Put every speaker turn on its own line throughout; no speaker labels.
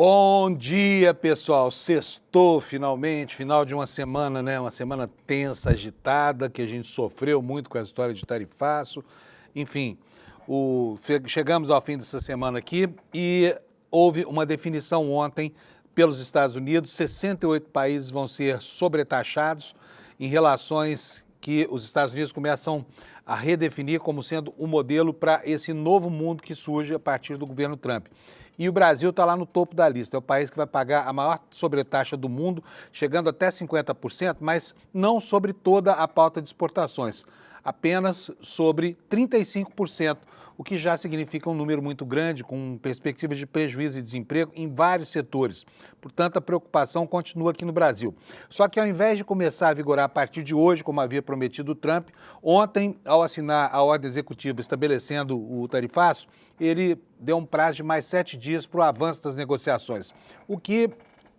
Bom dia, pessoal. Sextou finalmente, final de uma semana, né? Uma semana tensa, agitada, que a gente sofreu muito com a história de tarifaço. Enfim, chegamos ao fim dessa semana aqui e houve uma definição ontem pelos Estados Unidos. 68 países vão ser sobretaxados em relações que os Estados Unidos começam a redefinir como sendo um modelo para esse novo mundo que surge a partir do governo Trump. E o Brasil está lá no topo da lista, é o país que vai pagar a maior sobretaxa do mundo, chegando até 50%, mas não sobre toda a pauta de exportações, apenas sobre 35%, o que já significa um número muito grande, com perspectivas de prejuízo e desemprego em vários setores. Portanto, a preocupação continua aqui no Brasil. Só que ao invés de começar a vigorar a partir de hoje, como havia prometido o Trump, ontem, ao assinar a ordem executiva estabelecendo o tarifaço, ele deu um prazo de mais 7 dias para o avanço das negociações, o que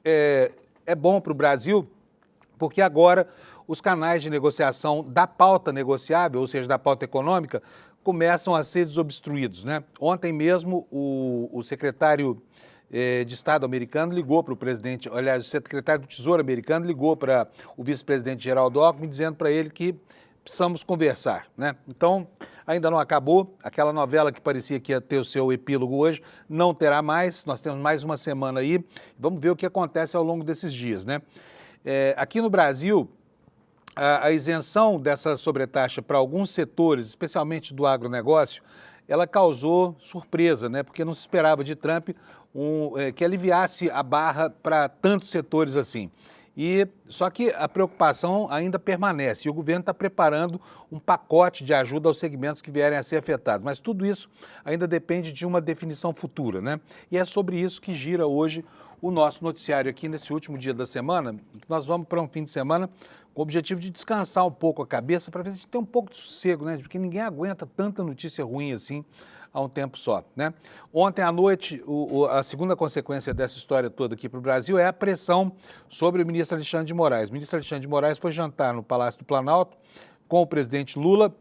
é bom para o Brasil, porque agora os canais de negociação da pauta negociável, ou seja, da pauta econômica, começam a ser desobstruídos, né? Ontem mesmo o secretário de Estado americano ligou para o presidente, aliás, o secretário do Tesouro americano ligou para o vice-presidente Geraldo Alckmin, dizendo para ele que precisamos conversar, né? Então, ainda não acabou, aquela novela que parecia que ia ter o seu epílogo hoje, não terá mais, nós temos mais uma semana aí, vamos ver o que acontece ao longo desses dias, né? Aqui no Brasil, a isenção dessa sobretaxa para alguns setores, especialmente do agronegócio, ela causou surpresa, né? Porque não se esperava de Trump que aliviasse a barra para tantos setores assim. Só que a preocupação ainda permanece e o governo está preparando um pacote de ajuda aos segmentos que vierem a ser afetados. Mas tudo isso ainda depende de uma definição futura, né? E é sobre isso que gira hoje o nosso noticiário aqui nesse último dia da semana. Nós vamos para um fim de semana com o objetivo de descansar um pouco a cabeça para ver se a gente tem um pouco de sossego, né? Porque ninguém aguenta tanta notícia ruim assim há um tempo só, né? Ontem à noite, a segunda consequência dessa história toda aqui para o Brasil é a pressão sobre o ministro Alexandre de Moraes. O ministro Alexandre de Moraes foi jantar no Palácio do Planalto com o presidente Lula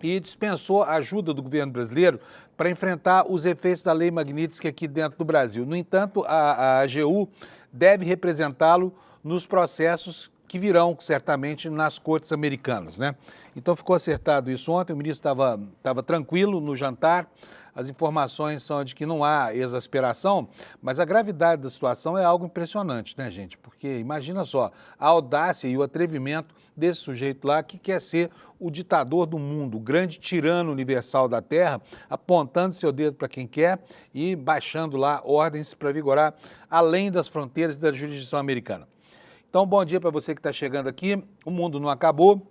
e dispensou a ajuda do governo brasileiro para enfrentar os efeitos da Lei Magnitsky aqui dentro do Brasil. No entanto, a AGU deve representá-lo nos processos que virão, certamente, nas cortes americanas, né? Então ficou acertado isso ontem, o ministro estava tranquilo no jantar, as informações são de que não há exasperação, mas a gravidade da situação é algo impressionante, né, gente? Porque imagina só, a audácia e o atrevimento desse sujeito lá que quer ser o ditador do mundo, o grande tirano universal da Terra, apontando seu dedo para quem quer e baixando lá ordens para vigorar além das fronteiras da jurisdição americana. Então, bom dia para você que está chegando aqui. O mundo não acabou,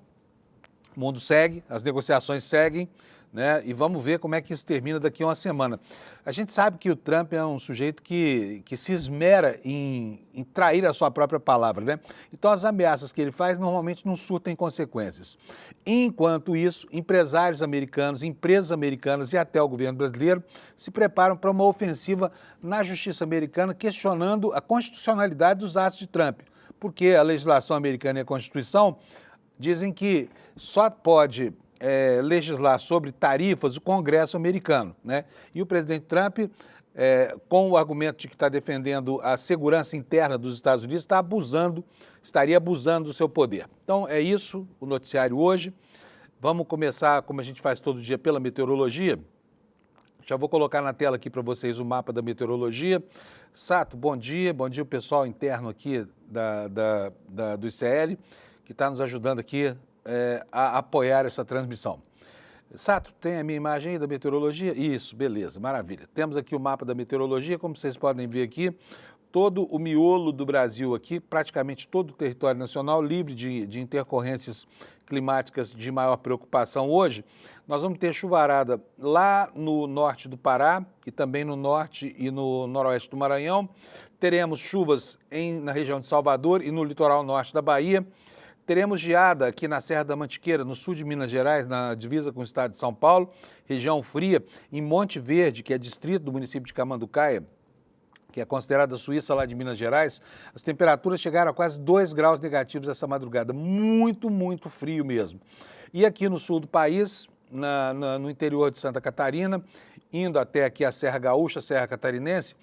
o mundo segue, as negociações seguem, né? E vamos ver como é que isso termina daqui a uma semana. A gente sabe que o Trump é um sujeito que se esmera em trair a sua própria palavra, né? Então, as ameaças que ele faz normalmente não surtem consequências. Enquanto isso, empresários americanos, empresas americanas e até o governo brasileiro se preparam para uma ofensiva na justiça americana questionando a constitucionalidade dos atos de Trump. Porque a legislação americana e a Constituição dizem que só pode legislar sobre tarifas o Congresso americano, né? E o presidente Trump, com o argumento de que está defendendo a segurança interna dos Estados Unidos, estaria abusando do seu poder. Então é isso o noticiário hoje. Vamos começar, como a gente faz todo dia, pela meteorologia. Já vou colocar na tela aqui para vocês o mapa da meteorologia. Sato, bom dia o pessoal interno aqui do ICL, que está nos ajudando aqui a apoiar essa transmissão. Sato, tem a minha imagem aí da meteorologia? Isso, beleza, maravilha. Temos aqui o mapa da meteorologia, como vocês podem ver aqui, todo o miolo do Brasil aqui, praticamente todo o território nacional livre de intercorrências climáticas de maior preocupação hoje. Nós vamos ter chuvarada lá no norte do Pará e também no norte e no noroeste do Maranhão. Teremos chuvas na região de Salvador e no litoral norte da Bahia. Teremos geada aqui na Serra da Mantiqueira, no sul de Minas Gerais, na divisa com o estado de São Paulo. Região fria, em Monte Verde, que é distrito do município de Camanducaia, que é considerada a Suíça lá de Minas Gerais, as temperaturas chegaram a quase 2 graus negativos essa madrugada. Muito, muito frio mesmo. E aqui no sul do país, no interior de Santa Catarina, indo até aqui a Serra Gaúcha, Serra Catarinense,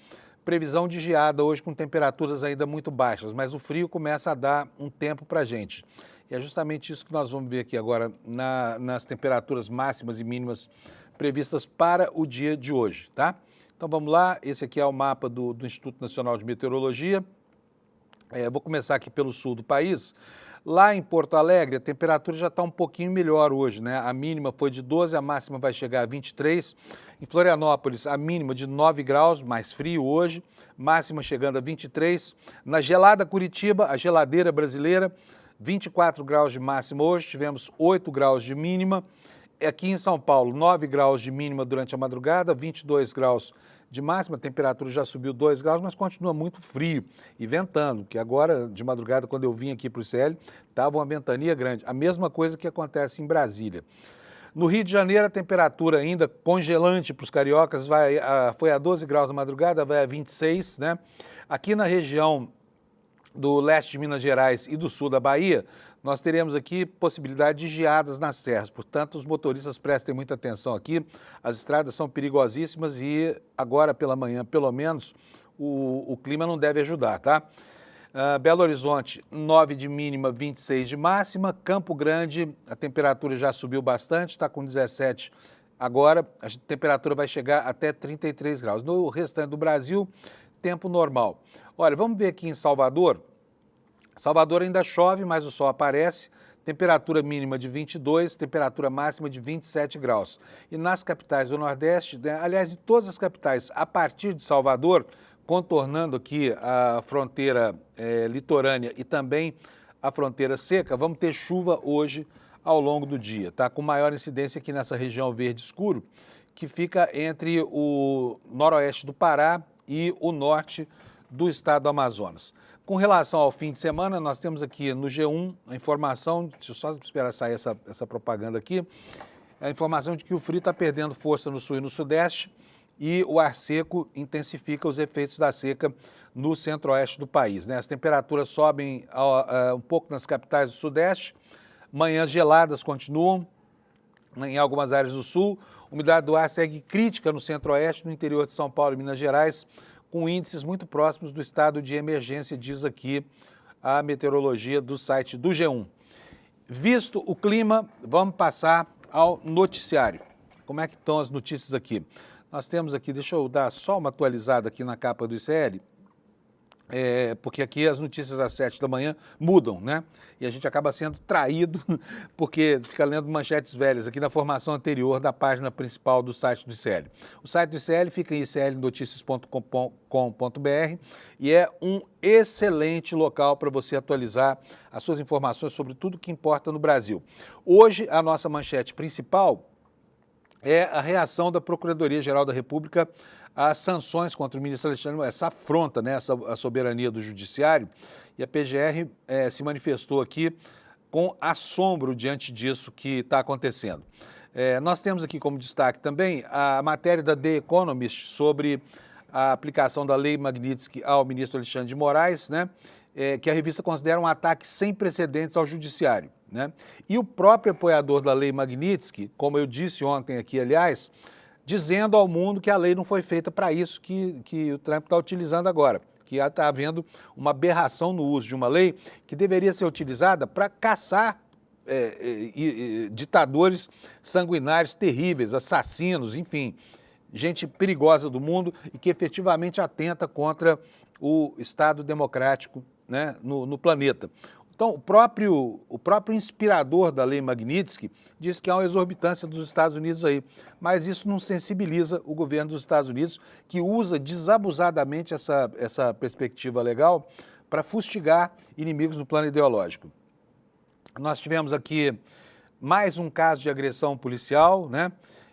previsão de geada hoje com temperaturas ainda muito baixas, mas o frio começa a dar um tempo para a gente. E é justamente isso que nós vamos ver aqui agora nas temperaturas máximas e mínimas previstas para o dia de hoje, tá? Então vamos lá, esse aqui é o mapa do Instituto Nacional de Meteorologia. Vou começar aqui pelo sul do país. Lá em Porto Alegre, a temperatura já está um pouquinho melhor hoje, né? A mínima foi de 12, a máxima vai chegar a 23. Em Florianópolis, a mínima de 9 graus, mais frio hoje, máxima chegando a 23. Na gelada Curitiba, a geladeira brasileira, 24 graus de máxima hoje, tivemos 8 graus de mínima. Aqui em São Paulo, 9 graus de mínima durante a madrugada, 22 graus de máxima, a temperatura já subiu 2 graus, mas continua muito frio e ventando, que agora, de madrugada, quando eu vim aqui para o ICL, estava uma ventania grande. A mesma coisa que acontece em Brasília. No Rio de Janeiro, a temperatura ainda congelante para os cariocas, foi a 12 graus na madrugada, vai a 26, né? Aqui na região do leste de Minas Gerais e do sul da Bahia, nós teremos aqui possibilidade de geadas nas serras, portanto os motoristas prestem muita atenção aqui, as estradas são perigosíssimas e agora pela manhã, pelo menos, o clima não deve ajudar, tá? Belo Horizonte, 9 de mínima, 26 de máxima, Campo Grande, a temperatura já subiu bastante, está com 17 agora, a temperatura vai chegar até 33 graus. No restante do Brasil, tempo normal. Olha, vamos ver aqui em Salvador. Salvador ainda chove, mas o sol aparece, temperatura mínima de 22, temperatura máxima de 27 graus. E nas capitais do Nordeste, né, aliás, em todas as capitais, a partir de Salvador, contornando aqui a fronteira litorânea e também a fronteira seca, vamos ter chuva hoje ao longo do dia, tá? Com maior incidência aqui nessa região verde escuro, que fica entre o noroeste do Pará e o norte do estado do Amazonas. Com relação ao fim de semana, nós temos aqui no G1 a informação, deixa eu só esperar sair essa propaganda aqui, a informação de que o frio está perdendo força no sul e no sudeste e o ar seco intensifica os efeitos da seca no centro-oeste do país, né? As temperaturas sobem um pouco nas capitais do sudeste, manhãs geladas continuam em algumas áreas do sul, umidade do ar segue crítica no centro-oeste, no interior de São Paulo e Minas Gerais, com índices muito próximos do estado de emergência, diz aqui a meteorologia do site do G1. Visto o clima, vamos passar ao noticiário. Como é que estão as notícias aqui? Nós temos aqui, deixa eu dar só uma atualizada aqui na capa do ICL, porque aqui as notícias às 7 da manhã mudam, né? E a gente acaba sendo traído porque fica lendo manchetes velhas aqui na formação anterior da página principal do site do ICL. O site do ICL fica em iclnoticias.com.br e é um excelente local para você atualizar as suas informações sobre tudo que importa no Brasil. Hoje, a nossa manchete principal é a reação da Procuradoria-Geral da República às sanções contra o ministro Alexandre, essa afronta, né, a soberania do judiciário, e a PGR se manifestou aqui com assombro diante disso que está acontecendo. Nós temos aqui como destaque também a matéria da The Economist sobre a aplicação da Lei Magnitsky ao ministro Alexandre de Moraes, né, que a revista considera um ataque sem precedentes ao judiciário, né? E o próprio apoiador da Lei Magnitsky, como eu disse ontem aqui, aliás, dizendo ao mundo que a lei não foi feita para isso que o Trump está utilizando agora, que está havendo uma aberração no uso de uma lei que deveria ser utilizada para caçar ditadores sanguinários, terríveis, assassinos, enfim, gente perigosa do mundo e que efetivamente atenta contra o Estado democrático, né, no planeta. Então, o próprio inspirador da Lei Magnitsky diz que há uma exorbitância dos Estados Unidos aí, mas isso não sensibiliza o governo dos Estados Unidos, que usa desabusadamente essa perspectiva legal para fustigar inimigos no plano ideológico. Nós tivemos aqui mais um caso de agressão policial, né?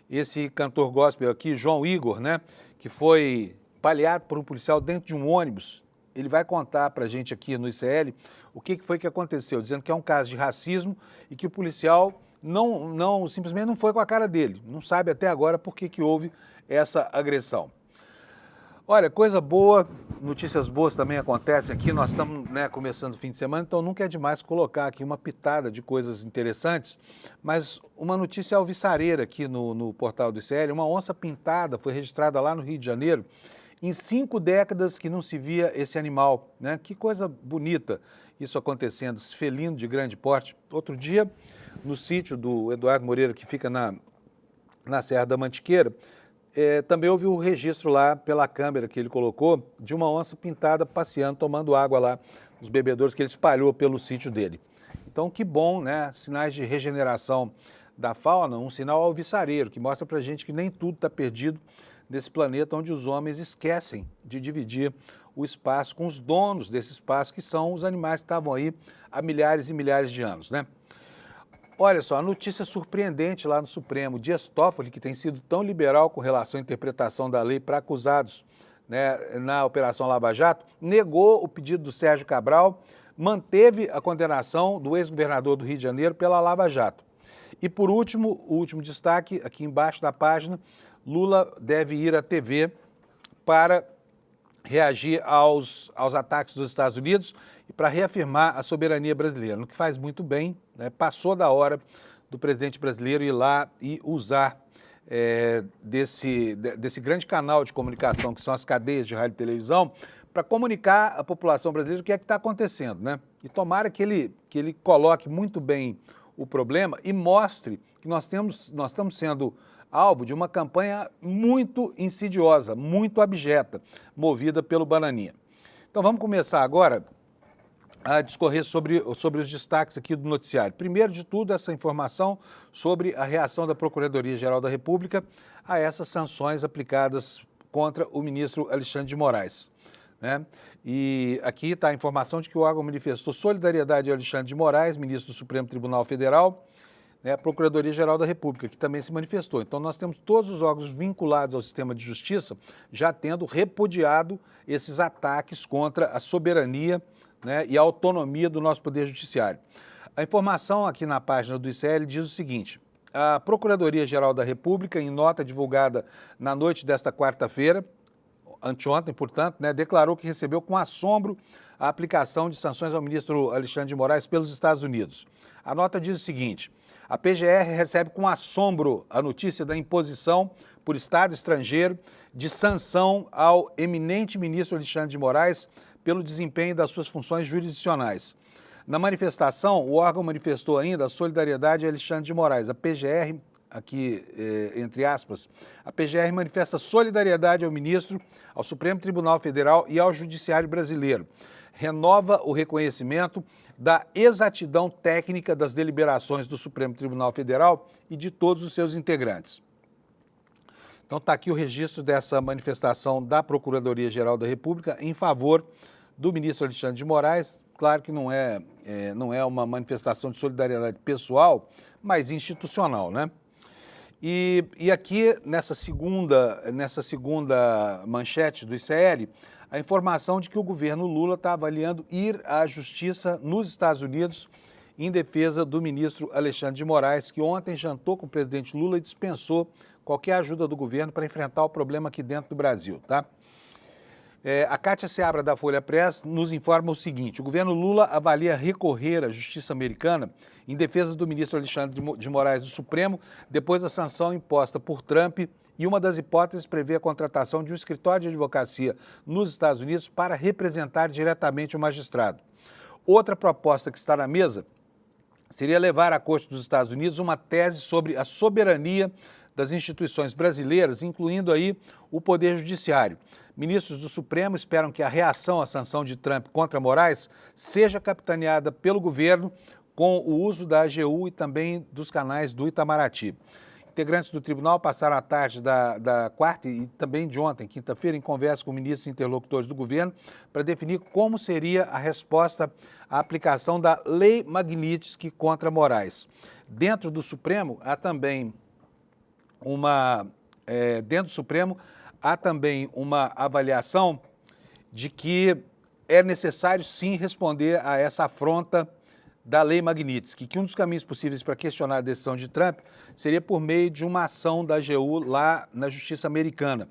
Esse cantor gospel aqui, João Igor, né, que foi baleado por um policial dentro de um ônibus. Ele vai contar para a gente aqui no ICL o que foi que aconteceu, dizendo que é um caso de racismo e que o policial simplesmente não foi com a cara dele. Não sabe até agora por que houve essa agressão. Olha, coisa boa, notícias boas também acontecem aqui. Nós estamos, né, começando o fim de semana, então nunca é demais colocar aqui uma pitada de coisas interessantes, mas uma notícia alvissareira aqui no portal do ICL, uma onça pintada foi registrada lá no Rio de Janeiro Em 5 décadas que não se via esse animal, né? Que coisa bonita isso acontecendo, esse felino de grande porte. Outro dia, no sítio do Eduardo Moreira, que fica na Serra da Mantiqueira, também houve um registro lá pela câmera que ele colocou de uma onça pintada passeando, tomando água lá nos bebedouros que ele espalhou pelo sítio dele. Então, que bom, né? Sinais de regeneração da fauna, um sinal alvissareiro, que mostra pra gente que nem tudo está perdido nesse planeta onde os homens esquecem de dividir o espaço com os donos desse espaço, que são os animais que estavam aí há milhares e milhares de anos, né? Olha só, a notícia surpreendente lá no Supremo. Dias Toffoli, que tem sido tão liberal com relação à interpretação da lei para acusados, né, na Operação Lava Jato, negou o pedido do Sérgio Cabral, manteve a condenação do ex-governador do Rio de Janeiro pela Lava Jato. E por último, o último destaque, aqui embaixo da página, Lula deve ir à TV para reagir aos ataques dos Estados Unidos e para reafirmar a soberania brasileira, no que faz muito bem, né? Passou da hora do presidente brasileiro ir lá e usar desse grande canal de comunicação, que são as cadeias de rádio e televisão, para comunicar à população brasileira o que é que está acontecendo, né? E tomara que ele coloque muito bem o problema e mostre que nós estamos sendo alvo de uma campanha muito insidiosa, muito abjeta, movida pelo Bananinha. Então vamos começar agora a discorrer sobre os destaques aqui do noticiário. Primeiro de tudo, essa informação sobre a reação da Procuradoria-Geral da República a essas sanções aplicadas contra o ministro Alexandre de Moraes, né? E aqui está a informação de que o órgão manifestou solidariedade a Alexandre de Moraes, ministro do Supremo Tribunal Federal, né, a Procuradoria-Geral da República, que também se manifestou. Então, nós temos todos os órgãos vinculados ao sistema de justiça já tendo repudiado esses ataques contra a soberania, né, e a autonomia do nosso Poder Judiciário. A informação aqui na página do ICL diz o seguinte: a Procuradoria-Geral da República, em nota divulgada na noite desta quarta-feira, anteontem, portanto, né, declarou que recebeu com assombro a aplicação de sanções ao ministro Alexandre de Moraes pelos Estados Unidos. A nota diz o seguinte: a PGR recebe com assombro a notícia da imposição por Estado estrangeiro de sanção ao eminente ministro Alexandre de Moraes pelo desempenho das suas funções jurisdicionais. Na manifestação, o órgão manifestou ainda a solidariedade a Alexandre de Moraes. A PGR, aqui entre aspas, a PGR manifesta solidariedade ao ministro, ao Supremo Tribunal Federal e ao Judiciário brasileiro. Renova o reconhecimento da exatidão técnica das deliberações do Supremo Tribunal Federal e de todos os seus integrantes. Então está aqui o registro dessa manifestação da Procuradoria-Geral da República em favor do ministro Alexandre de Moraes. Claro que não é uma manifestação de solidariedade pessoal, mas institucional, né? E aqui nessa segunda manchete do ICL, a informação de que o governo Lula está avaliando ir à justiça nos Estados Unidos em defesa do ministro Alexandre de Moraes, que ontem jantou com o presidente Lula e dispensou qualquer ajuda do governo para enfrentar o problema aqui dentro do Brasil, tá? A Kátia Seabra, da Folha Press, nos informa o seguinte: o governo Lula avalia recorrer à justiça americana em defesa do ministro Alexandre de Moraes do Supremo, depois da sanção imposta por Trump, e uma das hipóteses prevê a contratação de um escritório de advocacia nos Estados Unidos para representar diretamente o magistrado. Outra proposta que está na mesa seria levar à Corte dos Estados Unidos uma tese sobre a soberania das instituições brasileiras, incluindo aí o Poder Judiciário. Ministros do Supremo esperam que a reação à sanção de Trump contra Moraes seja capitaneada pelo governo com o uso da AGU e também dos canais do Itamaraty. Integrantes do tribunal passaram a tarde da quarta e também de ontem, quinta-feira, em conversa com ministros e interlocutores do governo para definir como seria a resposta à aplicação da Lei Magnitsky contra Moraes. Dentro do Supremo, há também uma avaliação de que é necessário sim responder a essa afronta da Lei Magnitsky, que um dos caminhos possíveis para questionar a decisão de Trump seria por meio de uma ação da AGU lá na Justiça Americana.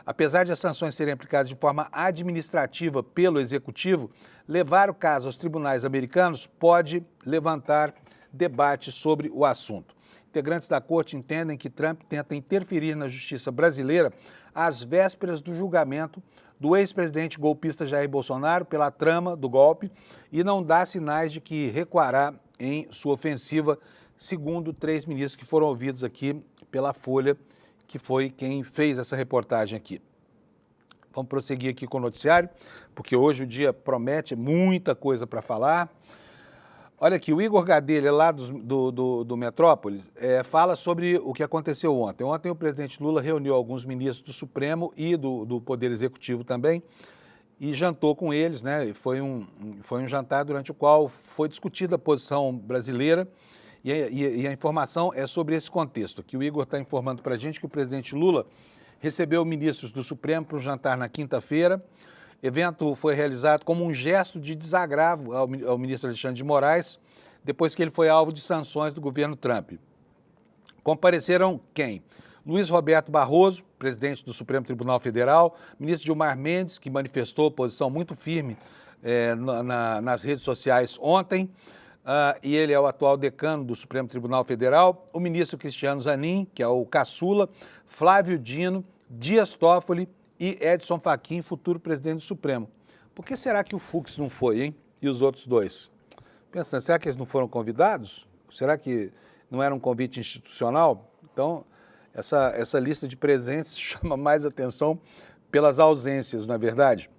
Apesar de as sanções serem aplicadas de forma administrativa pelo Executivo, levar o caso aos tribunais americanos pode levantar debate sobre o assunto. Integrantes da Corte entendem que Trump tenta interferir na justiça brasileira às vésperas do julgamento do ex-presidente golpista Jair Bolsonaro pela trama do golpe e não dá sinais de que recuará em sua ofensiva, segundo 3 ministros que foram ouvidos aqui pela Folha, que foi quem fez essa reportagem aqui. Vamos prosseguir aqui com o noticiário, porque hoje o dia promete muita coisa para falar. Olha aqui, o Igor Gadelha, lá do Metrópolis, fala sobre o que aconteceu ontem. Ontem o presidente Lula reuniu alguns ministros do Supremo e do Poder Executivo também e jantou com eles, né? Foi um jantar durante o qual foi discutida a posição brasileira e a informação é sobre esse contexto. Aqui o Igor está informando para a gente que o presidente Lula recebeu ministros do Supremo para um jantar na quinta-feira. O evento foi realizado como um gesto de desagravo ao ministro Alexandre de Moraes, depois que ele foi alvo de sanções do governo Trump. Compareceram quem? Luiz Roberto Barroso, presidente do Supremo Tribunal Federal, ministro Gilmar Mendes, que manifestou posição muito firme nas redes sociais ontem, e ele é o atual decano do Supremo Tribunal Federal, o ministro Cristiano Zanin, que é o caçula, Flávio Dino, Dias Toffoli e Edson Fachin, futuro presidente do Supremo. Por que será que o Fux não foi, hein? E os outros dois? Pensando, será que eles não foram convidados? Será que não era um convite institucional? Então, essa lista de presentes chama mais atenção pelas ausências, não é verdade?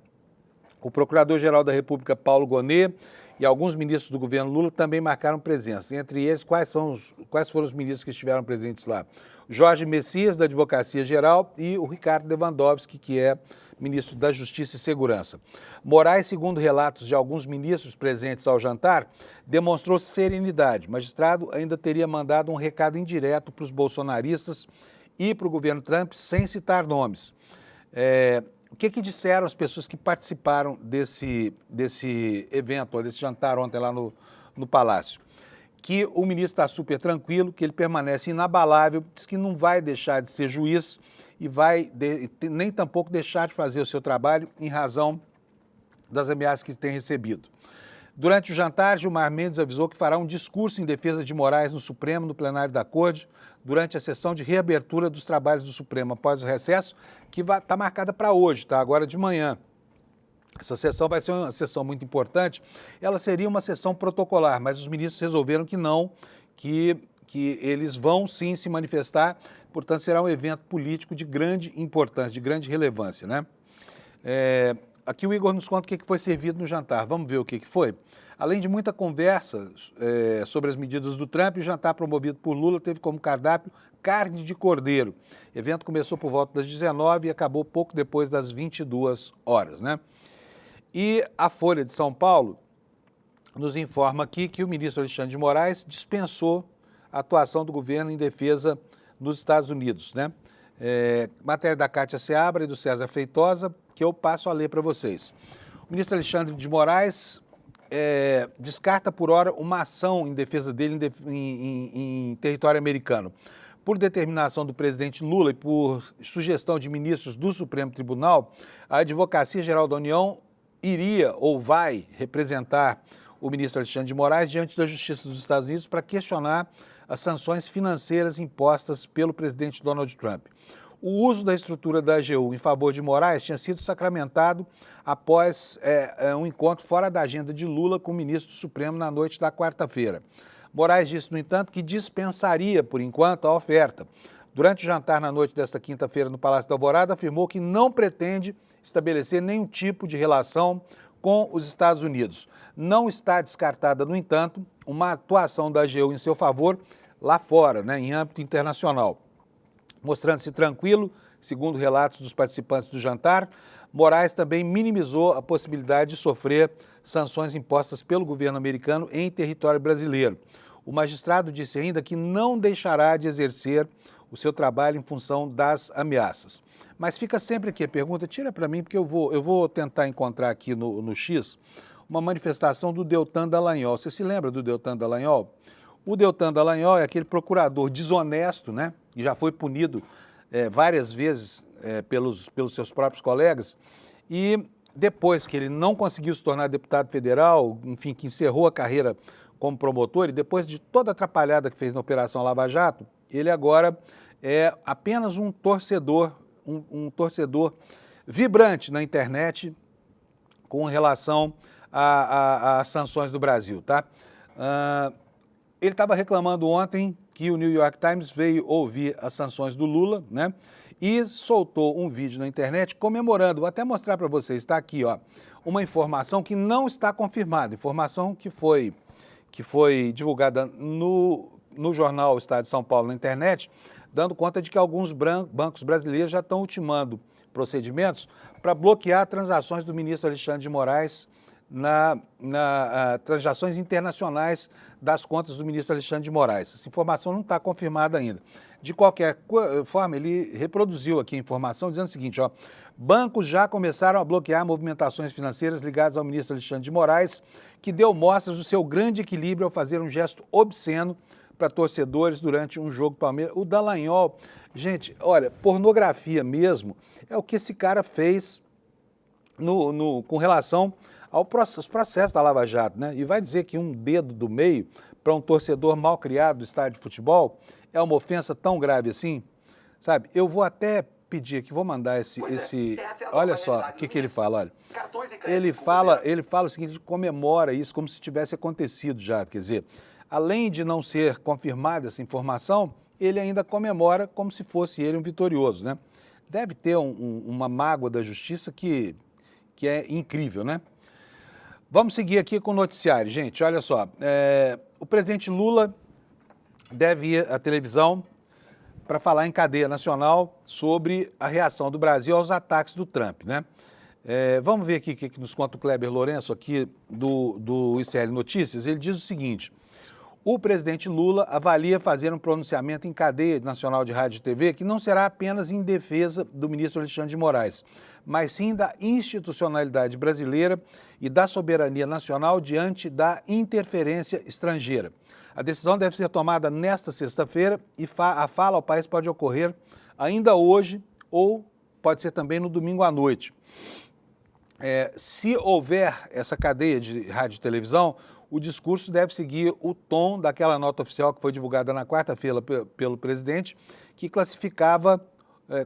O Procurador-Geral da República, Paulo Gonet, e alguns ministros do governo Lula também marcaram presença. Entre eles, quais foram os ministros que estiveram presentes lá? Jorge Messias, da Advocacia Geral, e o Ricardo Lewandowski, que é ministro da Justiça e Segurança. Moraes, segundo relatos de alguns ministros presentes ao jantar, demonstrou serenidade. O magistrado ainda teria mandado um recado indireto para os bolsonaristas e para o governo Trump, sem citar nomes. O que disseram as pessoas que participaram desse evento, desse jantar ontem lá no Palácio? Que o ministro está super tranquilo, que ele permanece inabalável, diz que não vai deixar de ser juiz e nem tampouco deixar de fazer o seu trabalho em razão das ameaças que tem recebido. Durante o jantar, Gilmar Mendes avisou que fará um discurso em defesa de Moraes no Supremo, no plenário da Corte, durante a sessão de reabertura dos trabalhos do Supremo após o recesso, que está marcada para hoje, tá? Agora de manhã. Essa sessão vai ser uma sessão muito importante. Ela seria uma sessão protocolar, mas os ministros resolveram que não, que eles vão sim se manifestar, portanto será um evento político de grande importância, de grande relevância, né? Aqui o Igor nos conta o que foi servido no jantar. Vamos ver o que foi? Além de muita conversa sobre as medidas do Trump, o jantar promovido por Lula teve como cardápio carne de cordeiro. O evento começou por volta das 19 e acabou pouco depois das 22 horas, né? E a Folha de São Paulo nos informa aqui que o ministro Alexandre de Moraes dispensou a atuação do governo em defesa nos Estados Unidos, né? Matéria da Cátia Seabra e do César Feitosa, que eu passo a ler para vocês. O ministro Alexandre de Moraes descarta por hora uma ação em defesa dele em território americano. Por determinação do presidente Lula e por sugestão de ministros do Supremo Tribunal, a Advocacia Geral da União iria ou vai representar o ministro Alexandre de Moraes diante da Justiça dos Estados Unidos para questionar as sanções financeiras impostas pelo presidente Donald Trump. O uso da estrutura da AGU em favor de Moraes tinha sido sacramentado após um encontro fora da agenda de Lula com o ministro do Supremo na noite da quarta-feira. Moraes disse, no entanto, que dispensaria, por enquanto, a oferta. Durante o jantar na noite desta quinta-feira no Palácio da Alvorada, afirmou que não pretende estabelecer nenhum tipo de relação com os Estados Unidos. Não está descartada, no entanto, uma atuação da AGU em seu favor lá fora, né, em âmbito internacional. Mostrando-se tranquilo, segundo relatos dos participantes do jantar, Moraes também minimizou a possibilidade de sofrer sanções impostas pelo governo americano em território brasileiro. O magistrado disse ainda que não deixará de exercer o seu trabalho em função das ameaças. Mas fica sempre aqui a pergunta, tira para mim, porque eu vou tentar encontrar aqui no X uma manifestação do Deltan Dallagnol. Você se lembra do Deltan Dallagnol? O Deltan Dallagnol é aquele procurador desonesto, né? E já foi punido várias vezes pelos seus próprios colegas. E depois que ele não conseguiu se tornar deputado federal, enfim, que encerrou a carreira como promotor, e depois de toda a atrapalhada que fez na Operação Lava Jato, ele agora é apenas um torcedor, um torcedor vibrante na internet com relação às sanções do Brasil, tá? Ele estava reclamando ontem que o New York Times veio ouvir as sanções do Lula, né? E soltou um vídeo na internet comemorando. Vou até mostrar para vocês, está aqui, ó, uma informação que não está confirmada, informação que foi divulgada no jornal Estado de São Paulo na internet, dando conta de que alguns bancos brasileiros já estão ultimando procedimentos para bloquear transações do ministro Alexandre de Moraes transações internacionais das contas do ministro Alexandre de Moraes. Essa informação não está confirmada ainda. De qualquer forma, ele reproduziu aqui a informação dizendo o seguinte, ó, bancos já começaram a bloquear movimentações financeiras ligadas ao ministro Alexandre de Moraes, que deu mostras do seu grande equilíbrio ao fazer um gesto obsceno para torcedores durante um jogo do Palmeiras. O Dallagnol, gente, olha, pornografia mesmo é o que esse cara fez com relação aos processos da Lava Jato, né? E vai dizer que um dedo do meio para um torcedor mal criado do estádio de futebol é uma ofensa tão grave assim, sabe? Eu vou até pedir aqui, vou mandar olha só o que ele fala, olha. Ele fala o seguinte, ele comemora isso como se tivesse acontecido já, quer dizer, além de não ser confirmada essa informação, ele ainda comemora como se fosse ele um vitorioso, né? Deve ter uma mágoa da justiça que é incrível, né? Vamos seguir aqui com o noticiário, gente, olha só. O presidente Lula deve ir à televisão para falar em cadeia nacional sobre a reação do Brasil aos ataques do Trump, né? Vamos ver aqui o que nos conta o Kleber Lourenço aqui do ICL Notícias. Ele diz o seguinte: o presidente Lula avalia fazer um pronunciamento em cadeia nacional de rádio e TV que não será apenas em defesa do ministro Alexandre de Moraes, mas sim da institucionalidade brasileira e da soberania nacional diante da interferência estrangeira. A decisão deve ser tomada nesta sexta-feira e a fala ao país pode ocorrer ainda hoje ou pode ser também no domingo à noite. Se houver essa cadeia de rádio e televisão, o discurso deve seguir o tom daquela nota oficial que foi divulgada na quarta-feira pelo presidente, que classificava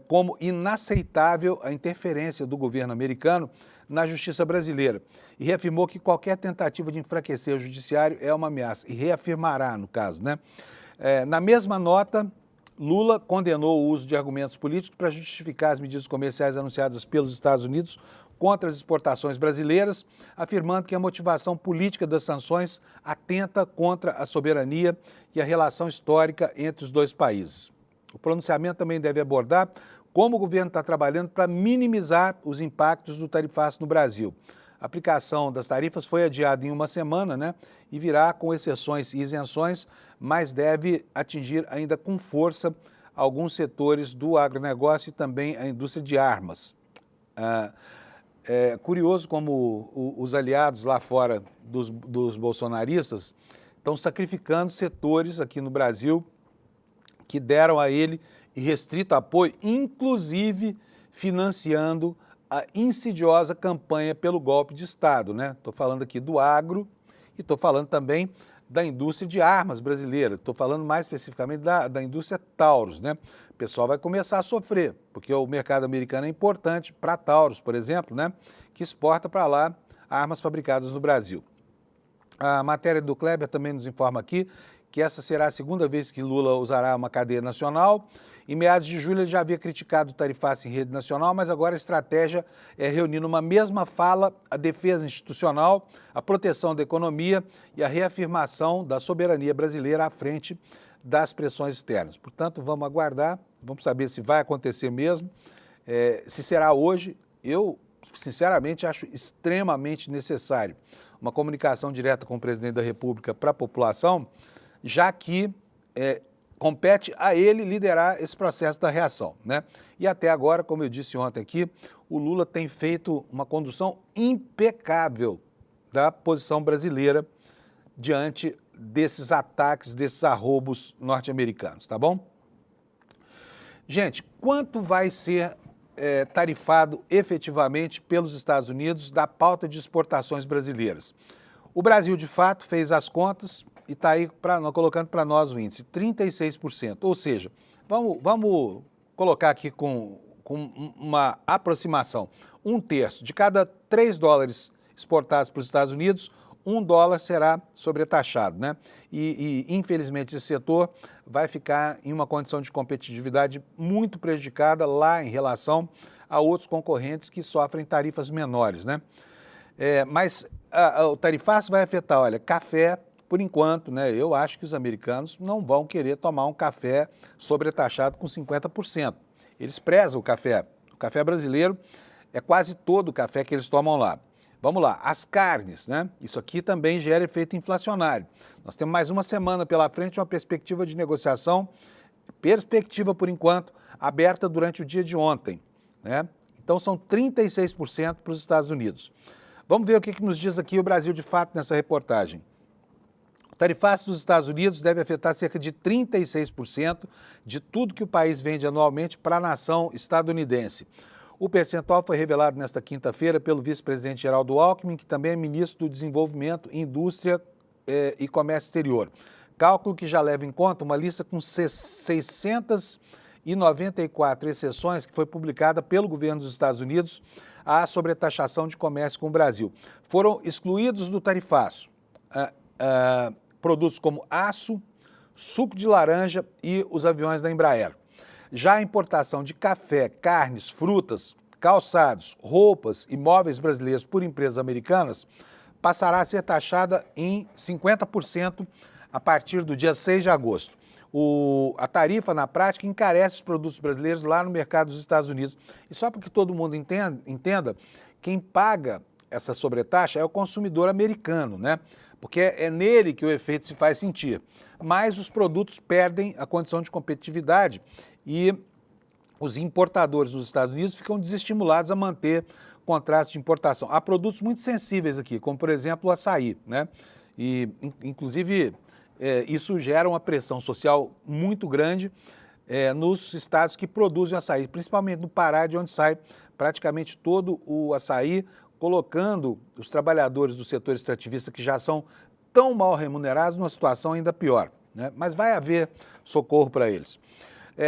como inaceitável a interferência do governo americano na justiça brasileira e reafirmou que qualquer tentativa de enfraquecer o judiciário é uma ameaça, e reafirmará, no caso, né? Na mesma nota, Lula condenou o uso de argumentos políticos para justificar as medidas comerciais anunciadas pelos Estados Unidos contra as exportações brasileiras, afirmando que a motivação política das sanções atenta contra a soberania e a relação histórica entre os dois países. O pronunciamento também deve abordar como o governo está trabalhando para minimizar os impactos do tarifaço no Brasil. A aplicação das tarifas foi adiada em uma semana, né? E virá com exceções e isenções, mas deve atingir ainda com força alguns setores do agronegócio e também a indústria de armas. É curioso como os aliados lá fora dos bolsonaristas estão sacrificando setores aqui no Brasil que deram a ele irrestrito apoio, inclusive financiando a insidiosa campanha pelo golpe de Estado, né? Estou falando aqui do agro e estou falando também da indústria de armas brasileira. Estou falando mais especificamente da indústria Taurus, né? O pessoal vai começar a sofrer, porque o mercado americano é importante para a Taurus, por exemplo, né? Que exporta para lá armas fabricadas no Brasil. A matéria do Kleber também nos informa aqui que essa será a segunda vez que Lula usará uma cadeia nacional. Em meados de julho, ele já havia criticado o tarifaço em rede nacional, mas agora a estratégia é reunir numa mesma fala a defesa institucional, a proteção da economia e a reafirmação da soberania brasileira à frente das pressões externas. Portanto, vamos aguardar, vamos saber se vai acontecer mesmo, se será hoje. Eu, sinceramente, acho extremamente necessário uma comunicação direta com o presidente da República para a população, já que compete a ele liderar esse processo da reação, né? E até agora, como eu disse ontem aqui, o Lula tem feito uma condução impecável da posição brasileira diante desses ataques, desses arroubos norte-americanos, tá bom? Gente, quanto vai ser tarifado efetivamente pelos Estados Unidos da pauta de exportações brasileiras? O Brasil, de fato, fez as contas e está aí colocando para nós o índice, 36%. Ou seja, vamos colocar aqui com com uma aproximação. 1/3 de cada 3 dólares exportados para os Estados Unidos, 1 dólar será sobretaxado, né? E, infelizmente, esse setor vai ficar em uma condição de competitividade muito prejudicada lá em relação a outros concorrentes que sofrem tarifas menores, né? Mas o tarifaço vai afetar, olha, café, por enquanto, né? Eu acho que os americanos não vão querer tomar um café sobretaxado com 50%. Eles prezam o café. O café brasileiro é quase todo o café que eles tomam lá. Vamos lá, as carnes, né? Isso aqui também gera efeito inflacionário. Nós temos mais uma semana pela frente, uma perspectiva de negociação, por enquanto, aberta durante o dia de ontem, né? Então são 36% para os Estados Unidos. Vamos ver o que nos diz aqui o Brasil de fato nessa reportagem. O tarifaço dos Estados Unidos deve afetar cerca de 36% de tudo que o país vende anualmente para a nação estadunidense. O percentual foi revelado nesta quinta-feira pelo vice-presidente Geraldo Alckmin, que também é ministro do Desenvolvimento, Indústria e Comércio Exterior. Cálculo que já leva em conta uma lista com 694 exceções que foi publicada pelo governo dos Estados Unidos à sobretaxação de comércio com o Brasil. Foram excluídos do tarifaço produtos como aço, suco de laranja e os aviões da Embraer. Já a importação de café, carnes, frutas, calçados, roupas e móveis brasileiros por empresas americanas passará a ser taxada em 50% a partir do dia 6 de agosto. A tarifa, na prática, encarece os produtos brasileiros lá no mercado dos Estados Unidos. E só para que todo mundo entenda, quem paga essa sobretaxa é o consumidor americano, né? Porque é nele que o efeito se faz sentir. Mas os produtos perdem a condição de competitividade e os importadores dos Estados Unidos ficam desestimulados a manter contratos de importação. Há produtos muito sensíveis aqui, como, por exemplo, o açaí, né? E, inclusive, isso gera uma pressão social muito grande nos estados que produzem açaí, principalmente no Pará, de onde sai praticamente todo o açaí, colocando os trabalhadores do setor extrativista, que já são tão mal remunerados, numa situação ainda pior, né? Mas vai haver socorro para eles.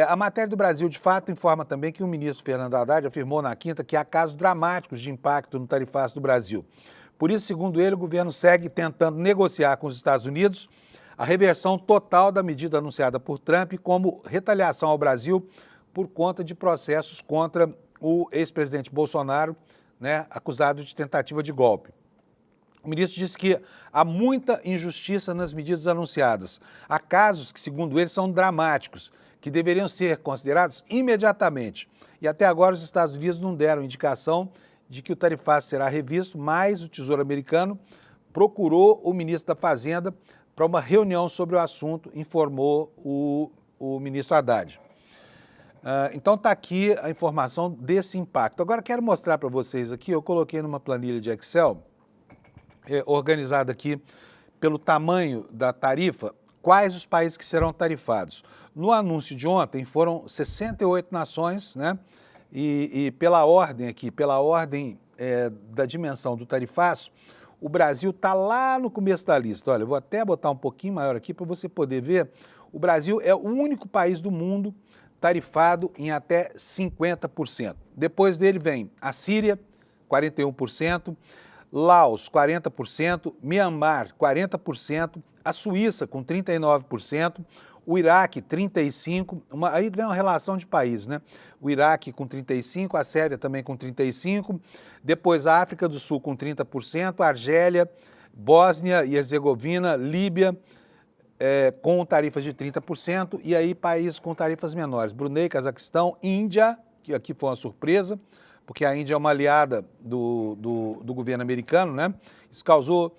A matéria do Brasil, de fato, informa também que o ministro Fernando Haddad afirmou na quinta que há casos dramáticos de impacto no tarifaço do Brasil. Por isso, segundo ele, o governo segue tentando negociar com os Estados Unidos a reversão total da medida anunciada por Trump como retaliação ao Brasil por conta de processos contra o ex-presidente Bolsonaro, né, acusado de tentativa de golpe. O ministro disse que há muita injustiça nas medidas anunciadas. Há casos que, segundo ele, são dramáticos, que deveriam ser considerados imediatamente. E até agora os Estados Unidos não deram indicação de que o tarifaço será revisto, mas o Tesouro Americano procurou o ministro da Fazenda para uma reunião sobre o assunto, informou o ministro Haddad. Então está aqui a informação desse impacto. Agora quero mostrar para vocês aqui, eu coloquei numa planilha de Excel, organizada aqui pelo tamanho da tarifa, quais os países que serão tarifados. No anúncio de ontem foram 68 nações, né? E pela ordem aqui, da dimensão do tarifaço, o Brasil está lá no começo da lista. Olha, eu vou até botar um pouquinho maior aqui para você poder ver. O Brasil é o único país do mundo tarifado em até 50%. Depois dele vem a Síria, 41%, Laos, 40%, Mianmar, 40%, a Suíça, com 39%, o Iraque, 35%, aí vem uma relação de países, né? O Iraque com 35%, a Sérvia também com 35%, depois a África do Sul com 30%, a Argélia, Bósnia e Herzegovina, Líbia, com tarifas de 30%, e aí países com tarifas menores, Brunei, Cazaquistão, Índia, que aqui foi uma surpresa, porque a Índia é uma aliada do governo americano, né? Isso causou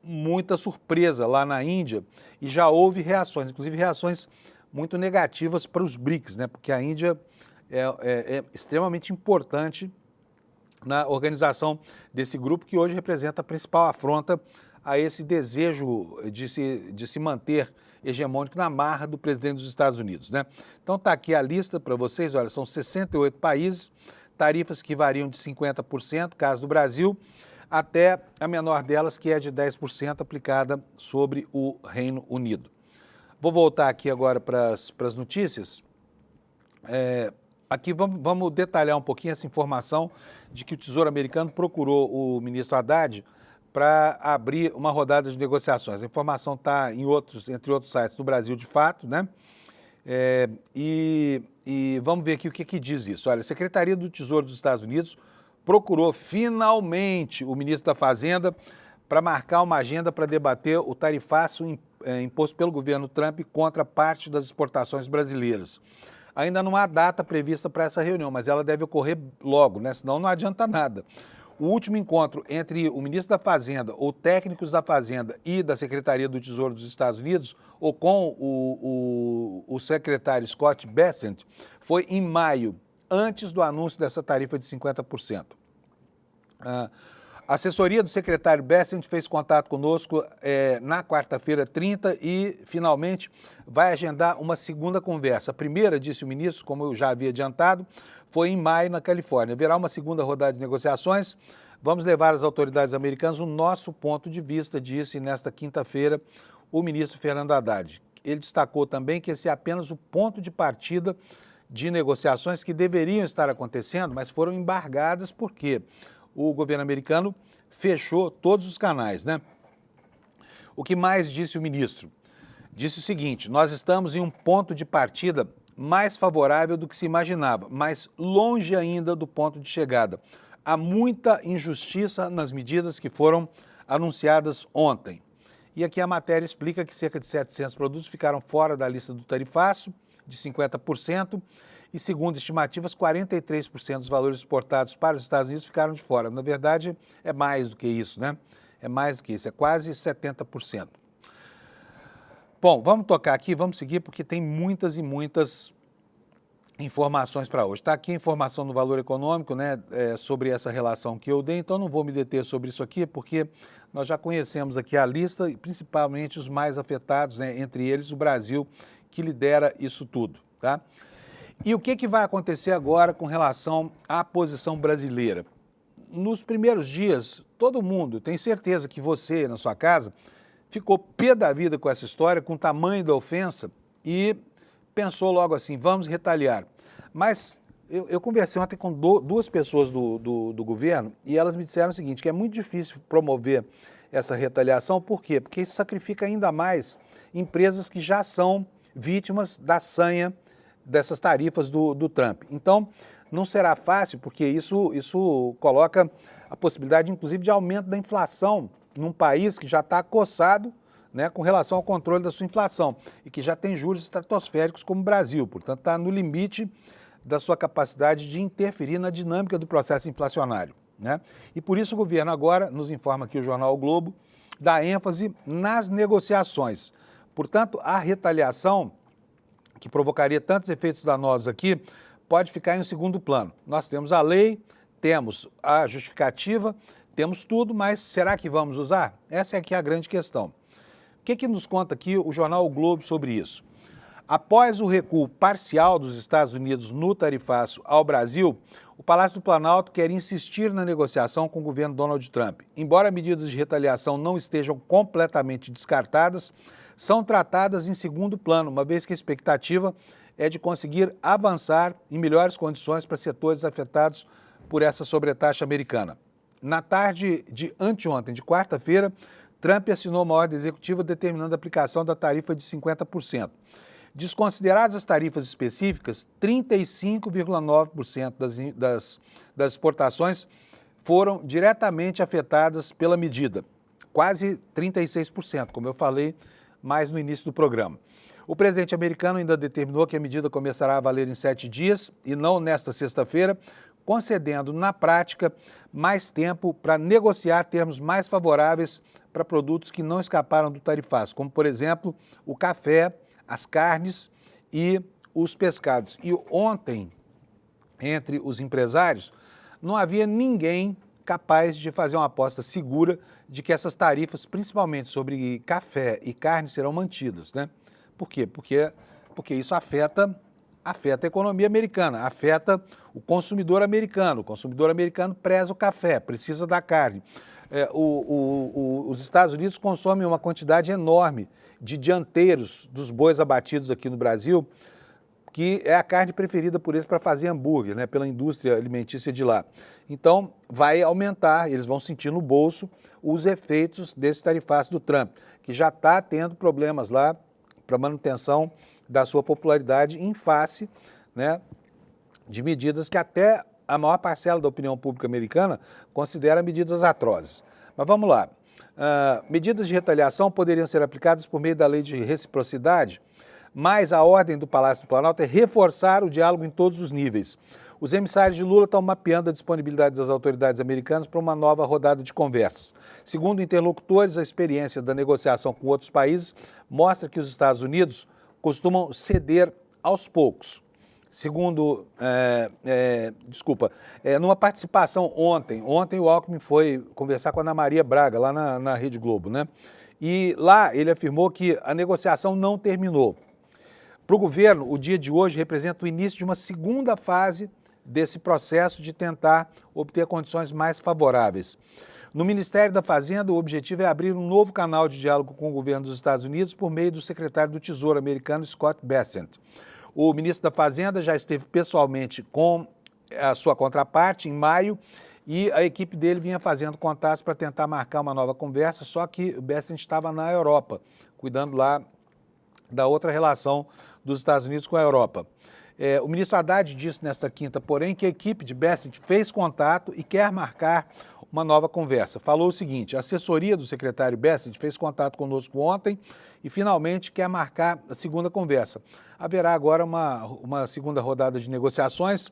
muita surpresa lá na Índia e já houve reações, inclusive reações muito negativas para os BRICS, né? Porque a Índia é extremamente importante na organização desse grupo, que hoje representa a principal afronta a esse desejo de se manter hegemônico na marra do presidente dos Estados Unidos, né? Então está aqui a lista para vocês, olha, são 68 países, tarifas que variam de 50%, caso do Brasil, até a menor delas, que é de 10% aplicada sobre o Reino Unido. Vou voltar aqui agora para as notícias. Aqui vamos detalhar um pouquinho essa informação de que o Tesouro Americano procurou o ministro Haddad para abrir uma rodada de negociações. A informação está entre outros sites do Brasil de fato, né? E vamos ver aqui o que diz isso. Olha, a Secretaria do Tesouro dos Estados Unidos procurou finalmente o ministro da Fazenda para marcar uma agenda para debater o tarifaço imposto pelo governo Trump contra parte das exportações brasileiras. Ainda não há data prevista para essa reunião, mas ela deve ocorrer logo, né? Senão não adianta nada. O último encontro entre o ministro da Fazenda, ou técnicos da Fazenda e da Secretaria do Tesouro dos Estados Unidos, ou com o secretário Scott Bessent, foi em maio, antes do anúncio dessa tarifa de 50%. A assessoria do secretário Bessent fez contato conosco na quarta-feira 30 e, finalmente, vai agendar uma segunda conversa. A primeira, disse o ministro, como eu já havia adiantado, foi em maio na Califórnia. Haverá uma segunda rodada de negociações. Vamos levar às autoridades americanas o nosso ponto de vista, disse nesta quinta-feira o ministro Fernando Haddad. Ele destacou também que esse é apenas o ponto de partida de negociações que deveriam estar acontecendo, mas foram embargadas porque o governo americano fechou todos os canais, né? O que mais disse o ministro? Disse o seguinte: nós estamos em um ponto de partida mais favorável do que se imaginava, mas longe ainda do ponto de chegada. Há muita injustiça nas medidas que foram anunciadas ontem. E aqui a matéria explica que cerca de 700 produtos ficaram fora da lista do tarifaço, de 50%, e segundo estimativas, 43% dos valores exportados para os Estados Unidos ficaram de fora. Na verdade, é mais do que isso, né? É mais do que isso, é quase 70%. Bom, vamos tocar aqui, vamos seguir, porque tem muitas e muitas informações para hoje. Está aqui a informação do Valor Econômico, né, sobre essa relação que eu dei, então não vou me deter sobre isso aqui, porque nós já conhecemos aqui a lista, principalmente os mais afetados, né, entre eles o Brasil, que lidera isso tudo, tá? E o que vai acontecer agora com relação à posição brasileira? Nos primeiros dias, todo mundo, tenho certeza que você, na sua casa, ficou pé da vida com essa história, com o tamanho da ofensa e pensou logo assim, vamos retaliar. Mas eu conversei ontem com duas pessoas do governo e elas me disseram o seguinte, que é muito difícil promover essa retaliação. Por quê? Porque isso sacrifica ainda mais empresas que já são vítimas da sanha dessas tarifas do Trump. Então, não será fácil, porque isso coloca a possibilidade, inclusive, de aumento da inflação num país que já está acossado, né, com relação ao controle da sua inflação e que já tem juros estratosféricos como o Brasil. Portanto, está no limite da sua capacidade de interferir na dinâmica do processo inflacionário, né? E por isso o governo agora, nos informa aqui o jornal o Globo, dá ênfase nas negociações. Portanto, a retaliação que provocaria tantos efeitos danosos aqui, pode ficar em um segundo plano. Nós temos a lei, temos a justificativa, temos tudo, mas será que vamos usar? Essa é aqui a grande questão. O que nos conta aqui o jornal O Globo sobre isso? Após o recuo parcial dos Estados Unidos no tarifaço ao Brasil, o Palácio do Planalto quer insistir na negociação com o governo Donald Trump. Embora medidas de retaliação não estejam completamente descartadas, são tratadas em segundo plano, uma vez que a expectativa é de conseguir avançar em melhores condições para setores afetados por essa sobretaxa americana. Na tarde de anteontem, de quarta-feira, Trump assinou uma ordem executiva determinando a aplicação da tarifa de 50%. Desconsideradas as tarifas específicas, 35,9% das exportações foram diretamente afetadas pela medida, quase 36%, como eu falei mais no início do programa. O presidente americano ainda determinou que a medida começará a valer em 7 dias e não nesta sexta-feira, concedendo, na prática, mais tempo para negociar termos mais favoráveis para produtos que não escaparam do tarifaço, como, por exemplo, o café, as carnes e os pescados. E ontem, entre os empresários, não havia ninguém capaz de fazer uma aposta segura de que essas tarifas, principalmente sobre café e carne, serão mantidas, né? Por quê? Porque isso afeta a economia americana, afeta o consumidor americano. O consumidor americano preza o café, precisa da carne. Os Estados Unidos consomem uma quantidade enorme de dianteiros dos bois abatidos aqui no Brasil, que é a carne preferida por eles para fazer hambúrguer, né, pela indústria alimentícia de lá. Então, vai aumentar, eles vão sentir no bolso os efeitos desse tarifaço do Trump, que já está tendo problemas lá para manutenção da sua popularidade em face, né, de medidas que até a maior parcela da opinião pública americana considera medidas atrozes. Mas vamos lá. Medidas de retaliação poderiam ser aplicadas por meio da lei de reciprocidade, mas a ordem do Palácio do Planalto é reforçar o diálogo em todos os níveis. Os emissários de Lula estão mapeando a disponibilidade das autoridades americanas para uma nova rodada de conversas. Segundo interlocutores, a experiência da negociação com outros países mostra que os Estados Unidos costumam ceder aos poucos. Segundo, numa participação ontem o Alckmin foi conversar com a Ana Maria Braga, lá na Rede Globo, né? E lá ele afirmou que a negociação não terminou. Para o governo, o dia de hoje representa o início de uma segunda fase desse processo de tentar obter condições mais favoráveis. No Ministério da Fazenda, o objetivo é abrir um novo canal de diálogo com o governo dos Estados Unidos por meio do secretário do Tesouro americano, Scott Bessent. O ministro da Fazenda já esteve pessoalmente com a sua contraparte em maio e a equipe dele vinha fazendo contatos para tentar marcar uma nova conversa, só que o Bessent estava na Europa, cuidando lá da outra relação dos Estados Unidos com a Europa. O ministro Haddad disse nesta quinta, porém, que a equipe de Bessent fez contato e quer marcar uma nova conversa. Falou o seguinte: a assessoria do secretário Bessent fez contato conosco ontem e finalmente quer marcar a segunda conversa. Haverá agora uma segunda rodada de negociações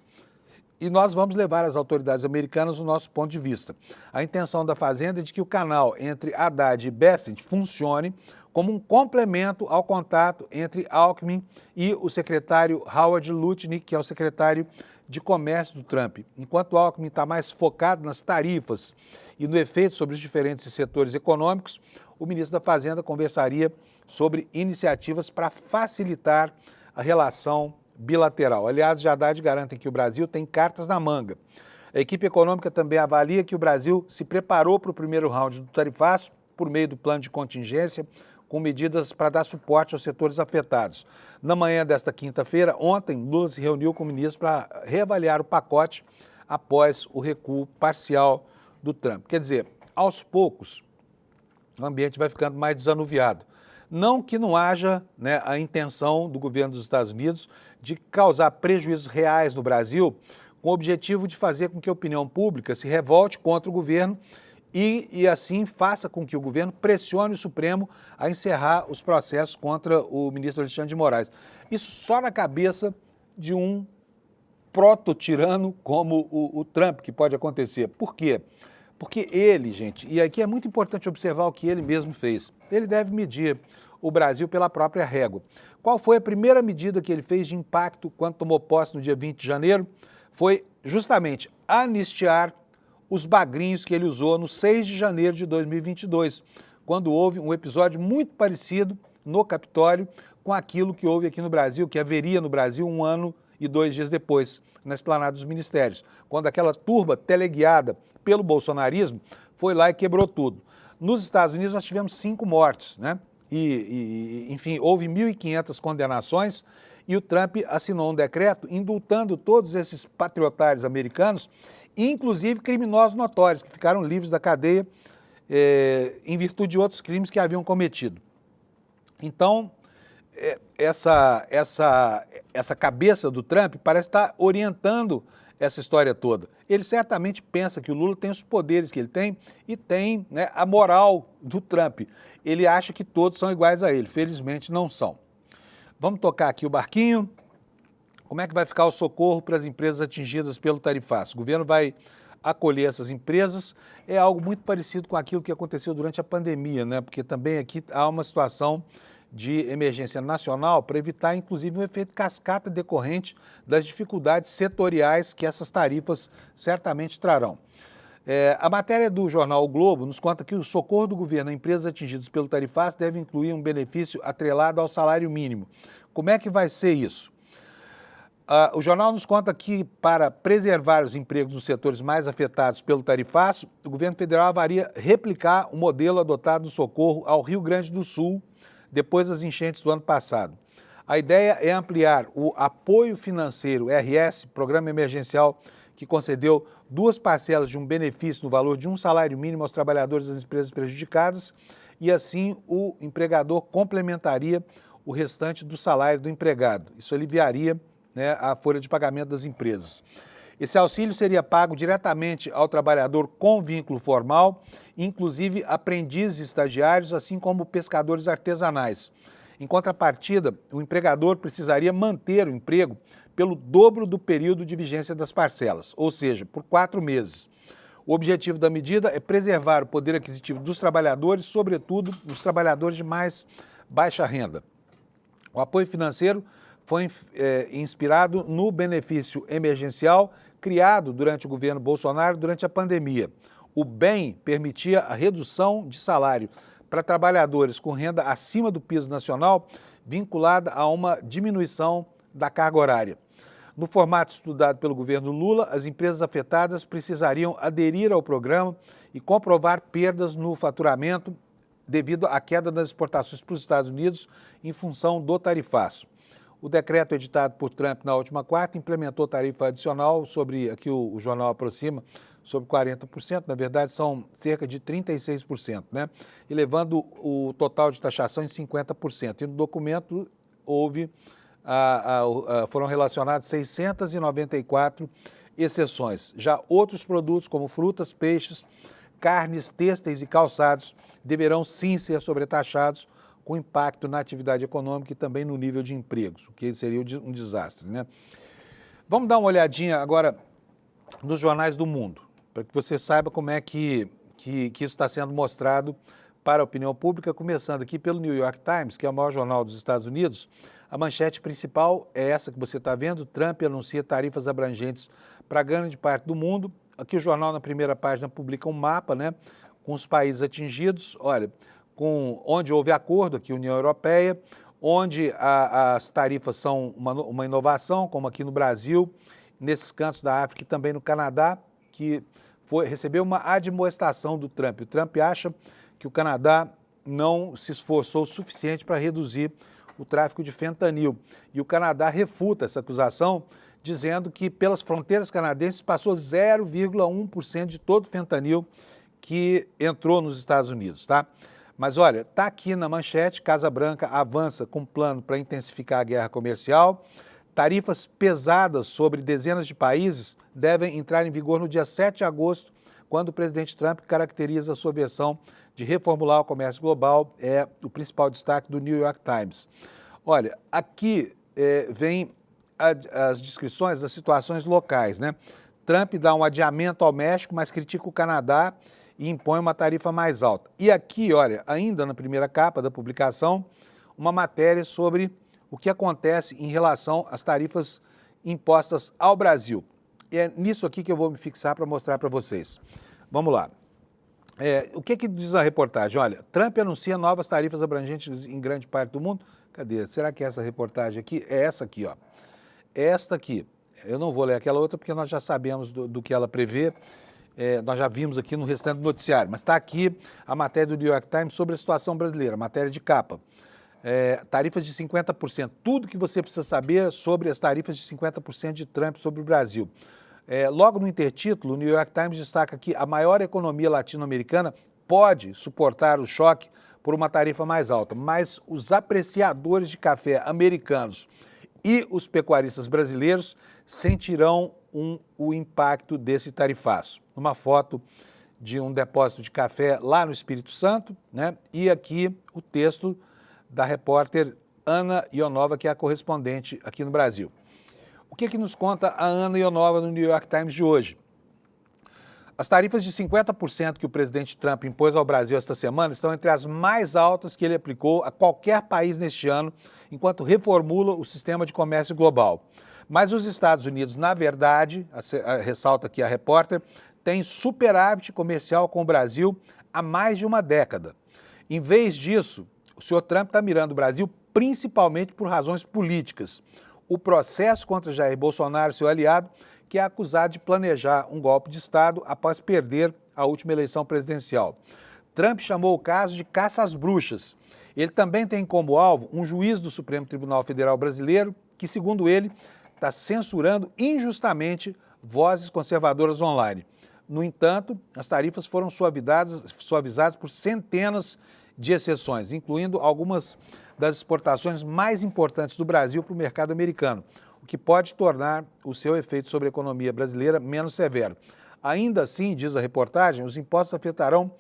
e nós vamos levar às autoridades americanas o nosso ponto de vista. A intenção da Fazenda é de que o canal entre Haddad e Bessent funcione como um complemento ao contato entre Alckmin e o secretário Howard Lutnick, que é o secretário de Comércio do Trump. Enquanto Alckmin está mais focado nas tarifas e no efeito sobre os diferentes setores econômicos, o ministro da Fazenda conversaria sobre iniciativas para facilitar a relação bilateral. Aliás, os de Haddad garantem que o Brasil tem cartas na manga. A equipe econômica também avalia que o Brasil se preparou para o primeiro round do tarifaço por meio do plano de contingência, com medidas para dar suporte aos setores afetados. Na manhã desta quinta-feira, ontem, Lula se reuniu com o ministro para reavaliar o pacote após o recuo parcial do Trump. Quer dizer, aos poucos, o ambiente vai ficando mais desanuviado. Não que não haja, né, a intenção do governo dos Estados Unidos de causar prejuízos reais no Brasil, com o objetivo de fazer com que a opinião pública se revolte contra o governo e assim faça com que o governo pressione o Supremo a encerrar os processos contra o ministro Alexandre de Moraes. Isso só na cabeça de um proto-tirano como o Trump, que pode acontecer. Por quê? Porque ele, gente, e aqui é muito importante observar o que ele mesmo fez, ele deve medir o Brasil pela própria régua. Qual foi a primeira medida que ele fez de impacto quando tomou posse no dia 20 de janeiro? Foi justamente anistiar os bagrinhos que ele usou no 6 de janeiro de 2022, quando houve um episódio muito parecido no Capitólio com aquilo que houve aqui no Brasil, que haveria no Brasil 1 ano e 2 dias depois, na Esplanada dos Ministérios, quando aquela turba teleguiada pelo bolsonarismo foi lá e quebrou tudo. Nos Estados Unidos nós tivemos 5 mortes, né? Enfim, houve 1.500 condenações e o Trump assinou um decreto indultando todos esses patriotários americanos, inclusive criminosos notórios, que ficaram livres da cadeia em virtude de outros crimes que haviam cometido. Então, essa cabeça do Trump parece estar orientando essa história toda. Ele certamente pensa que o Lula tem os poderes que ele tem e tem, né, a moral do Trump. Ele acha que todos são iguais a ele. Felizmente não são. Vamos tocar aqui o barquinho. Como é que vai ficar o socorro para as empresas atingidas pelo tarifaço? O governo vai acolher essas empresas. É algo muito parecido com aquilo que aconteceu durante a pandemia, né? Porque também aqui há uma situação de emergência nacional para evitar, inclusive, um efeito cascata decorrente das dificuldades setoriais que essas tarifas certamente trarão. A matéria do jornal O Globo nos conta que o socorro do governo a empresas atingidas pelo tarifaço deve incluir um benefício atrelado ao salário mínimo. Como é que vai ser isso? O jornal nos conta que, para preservar os empregos nos setores mais afetados pelo tarifaço, o governo federal avalia replicar o modelo adotado no socorro ao Rio Grande do Sul, depois das enchentes do ano passado. A ideia é ampliar o apoio financeiro, RS, Programa Emergencial, que concedeu 2 parcelas de um benefício no valor de um salário mínimo aos trabalhadores das empresas prejudicadas, e assim o empregador complementaria o restante do salário do empregado. Isso aliviaria, né, a folha de pagamento das empresas. Esse auxílio seria pago diretamente ao trabalhador com vínculo formal, inclusive aprendizes e estagiários, assim como pescadores artesanais. Em contrapartida, o empregador precisaria manter o emprego pelo dobro do período de vigência das parcelas, ou seja, por 4 meses. O objetivo da medida é preservar o poder aquisitivo dos trabalhadores, sobretudo dos trabalhadores de mais baixa renda. O apoio financeiro foi inspirado no benefício emergencial criado durante o governo Bolsonaro durante a pandemia. O BEM permitia a redução de salário para trabalhadores com renda acima do piso nacional, vinculada a uma diminuição da carga horária. No formato estudado pelo governo Lula, as empresas afetadas precisariam aderir ao programa e comprovar perdas no faturamento devido à queda das exportações para os Estados Unidos em função do tarifaço. O decreto editado por Trump na última quarta implementou tarifa adicional sobre, aqui o jornal aproxima, sobre 40%, na verdade são cerca de 36%, né? E levando o total de taxação em 50%. E no documento foram relacionadas 694 exceções. Já outros produtos como frutas, peixes, carnes, têxteis e calçados deverão sim ser sobretaxados, com impacto na atividade econômica e também no nível de empregos, o que seria um desastre, né? Vamos dar uma olhadinha agora nos jornais do mundo, para que você saiba como é que isso está sendo mostrado para a opinião pública, começando aqui pelo New York Times, que é o maior jornal dos Estados Unidos. A manchete principal é essa que você está vendo: Trump anuncia tarifas abrangentes para grande parte do mundo. Aqui o jornal, na primeira página, publica um mapa, né, com os países atingidos, olha, onde houve acordo, aqui União Europeia, onde as tarifas são uma inovação, como aqui no Brasil, nesses cantos da África e também no Canadá, que recebeu uma admoestação do Trump. O Trump acha que o Canadá não se esforçou o suficiente para reduzir o tráfico de fentanil. E o Canadá refuta essa acusação, dizendo que pelas fronteiras canadenses passou 0,1% de todo o fentanil que entrou nos Estados Unidos, tá? Mas olha, está aqui na manchete: Casa Branca avança com plano para intensificar a guerra comercial. Tarifas pesadas sobre dezenas de países devem entrar em vigor no dia 7 de agosto, quando o presidente Trump caracteriza a sua versão de reformular o comércio global. É o principal destaque do New York Times. Olha, aqui vem as descrições das situações locais, né? Trump dá um adiamento ao México, mas critica o Canadá e impõe uma tarifa mais alta. E aqui, olha, ainda na primeira capa da publicação, uma matéria sobre o que acontece em relação às tarifas impostas ao Brasil. E é nisso aqui que eu vou me fixar para mostrar para vocês. Vamos lá. O que diz a reportagem? Olha, Trump anuncia novas tarifas abrangentes em grande parte do mundo. Cadê? Será que essa reportagem aqui é essa aqui, ó? Esta aqui. Eu não vou ler aquela outra porque nós já sabemos do que ela prevê. Nós já vimos aqui no restante do noticiário, mas está aqui a matéria do New York Times sobre a situação brasileira, matéria de capa. Tarifas de 50%, tudo que você precisa saber sobre as tarifas de 50% de Trump sobre o Brasil. Logo no intertítulo, o New York Times destaca que a maior economia latino-americana pode suportar o choque por uma tarifa mais alta, mas os apreciadores de café americanos e os pecuaristas brasileiros sentirão o impacto desse tarifaço. Uma foto de um depósito de café lá no Espírito Santo, né? E aqui o texto da repórter Ana Ionova, que é a correspondente aqui no Brasil. O que nos conta a Ana Ionova no New York Times de hoje? As tarifas de 50% que o presidente Trump impôs ao Brasil esta semana estão entre as mais altas que ele aplicou a qualquer país neste ano, enquanto reformula o sistema de comércio global. Mas os Estados Unidos, na verdade, ressalta aqui a repórter, tem superávit comercial com o Brasil há mais de uma década. Em vez disso, o senhor Trump está mirando o Brasil principalmente por razões políticas. O processo contra Jair Bolsonaro, seu aliado, que é acusado de planejar um golpe de Estado após perder a última eleição presidencial. Trump chamou o caso de caça às bruxas Ele também tem como alvo um juiz do Supremo Tribunal Federal Brasileiro que, segundo ele, está censurando injustamente vozes conservadoras online. No entanto, as tarifas foram suavizadas por centenas de exceções, incluindo algumas das exportações mais importantes do Brasil para o mercado americano, o que pode tornar o seu efeito sobre a economia brasileira menos severo. Ainda assim, diz a reportagem, os impostos afetarão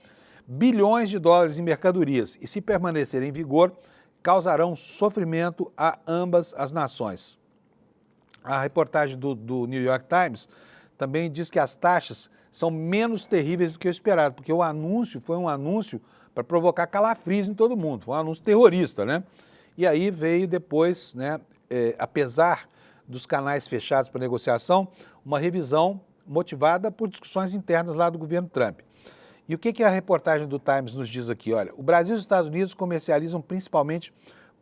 bilhões de dólares em mercadorias e, se permanecerem em vigor, causarão sofrimento a ambas as nações. A reportagem do New York Times também diz que as taxas são menos terríveis do que o esperado, porque o anúncio foi um anúncio para provocar calafrios em todo mundo, foi um anúncio terrorista, né? E aí veio depois, né, apesar dos canais fechados para negociação, uma revisão motivada por discussões internas lá do governo Trump. E o que a reportagem do Times nos diz aqui? Olha, o Brasil e os Estados Unidos comercializam principalmente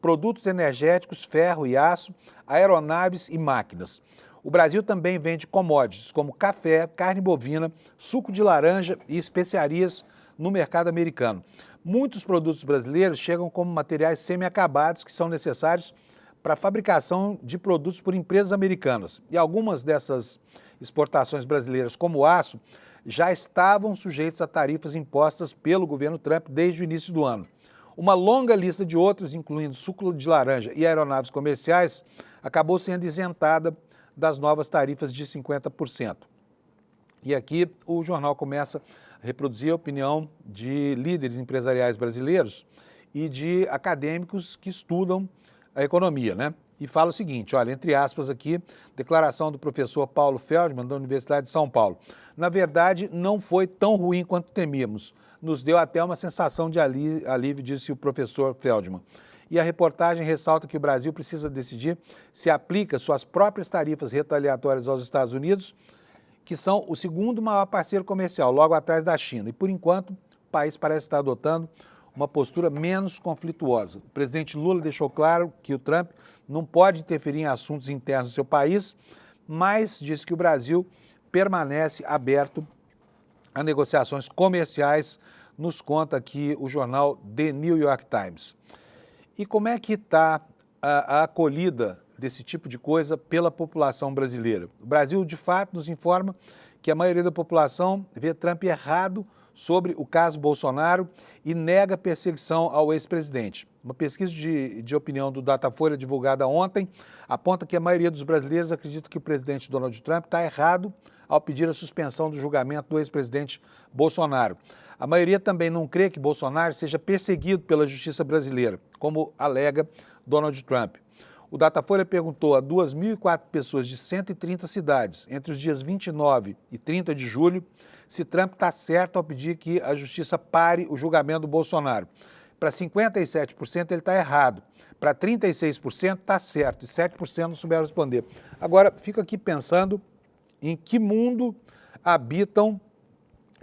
produtos energéticos, ferro e aço, aeronaves e máquinas. O Brasil também vende commodities como café, carne bovina, suco de laranja e especiarias no mercado americano. Muitos produtos brasileiros chegam como materiais semi-acabados que são necessários para a fabricação de produtos por empresas americanas. E algumas dessas exportações brasileiras, como o aço, já estavam sujeitos a tarifas impostas pelo governo Trump desde o início do ano. Uma longa lista de outros, incluindo suco de laranja e aeronaves comerciais, acabou sendo isentada das novas tarifas de 50%. E aqui o jornal começa a reproduzir a opinião de líderes empresariais brasileiros e de acadêmicos que estudam a economia, né? E fala o seguinte, olha, entre aspas aqui, declaração do professor Paulo Feldman, da Universidade de São Paulo. Na verdade, não foi tão ruim quanto temíamos. Nos deu até uma sensação de alívio, disse o professor Feldman. E a reportagem ressalta que o Brasil precisa decidir se aplica suas próprias tarifas retaliatórias aos Estados Unidos, que são o segundo maior parceiro comercial, logo atrás da China. E, por enquanto, o país parece estar adotando uma postura menos conflituosa. O presidente Lula deixou claro que o Trump não pode interferir em assuntos internos do seu país, mas disse que o Brasil permanece aberto a negociações comerciais, nos conta aqui o jornal The New York Times. E como é que está a acolhida desse tipo de coisa pela população brasileira? O Brasil, de fato, nos informa que a maioria da população vê Trump errado sobre o caso Bolsonaro e nega perseguição ao ex-presidente. Uma pesquisa de opinião do Datafolha divulgada ontem aponta que a maioria dos brasileiros acredita que o presidente Donald Trump está errado ao pedir a suspensão do julgamento do ex-presidente Bolsonaro. A maioria também não crê que Bolsonaro seja perseguido pela justiça brasileira, como alega Donald Trump. O Datafolha perguntou a 2.004 pessoas de 130 cidades, entre os dias 29 e 30 de julho, se Trump está certo ao pedir que a justiça pare o julgamento do Bolsonaro. Para 57% ele está errado, para 36% está certo e 7% não souberam responder. Agora, fico aqui pensando em que mundo habitam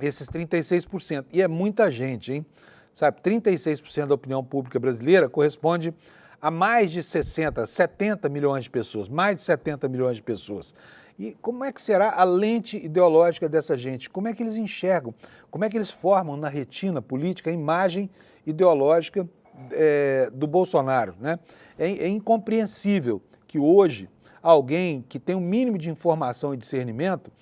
esses 36%. E é muita gente, hein? Sabe, 36% da opinião pública brasileira corresponde a mais de 70 milhões de pessoas, mais de 70 milhões de pessoas. E como é que será a lente ideológica dessa gente? Como é que eles enxergam? Como é que eles formam na retina política a imagem ideológica do Bolsonaro, né? É incompreensível que hoje alguém que tem um mínimo de informação e discernimento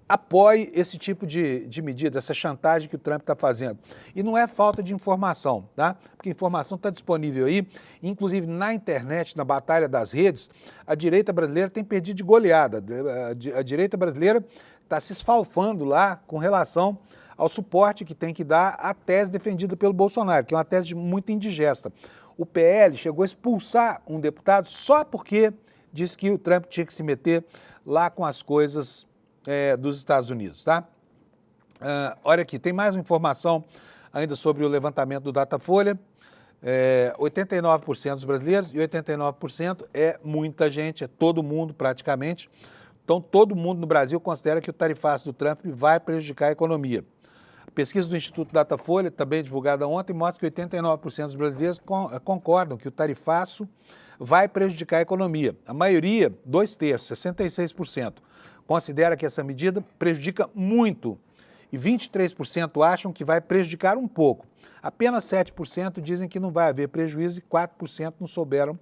apoie esse tipo de medida, essa chantagem que o Trump está fazendo. E não é falta de informação, tá? Porque a informação está disponível aí, inclusive na internet, na batalha das redes, a direita brasileira tem perdido de goleada. A direita brasileira está se esfalfando lá com relação ao suporte que tem que dar à tese defendida pelo Bolsonaro, que é uma tese muito indigesta. O PL chegou a expulsar um deputado só porque disse que o Trump tinha que se meter lá com as coisas dos Estados Unidos, tá? Olha aqui, tem mais uma informação ainda sobre o levantamento do Datafolha. 89% dos brasileiros e 89% é muita gente, é todo mundo praticamente. Então, todo mundo no Brasil considera que o tarifaço do Trump vai prejudicar a economia. A pesquisa do Instituto Datafolha, também divulgada ontem, mostra que 89% dos brasileiros concordam que o tarifaço vai prejudicar a economia. A maioria, 2/3, 66%, considera que essa medida prejudica muito e 23% acham que vai prejudicar um pouco. Apenas 7% dizem que não vai haver prejuízo e 4% não souberam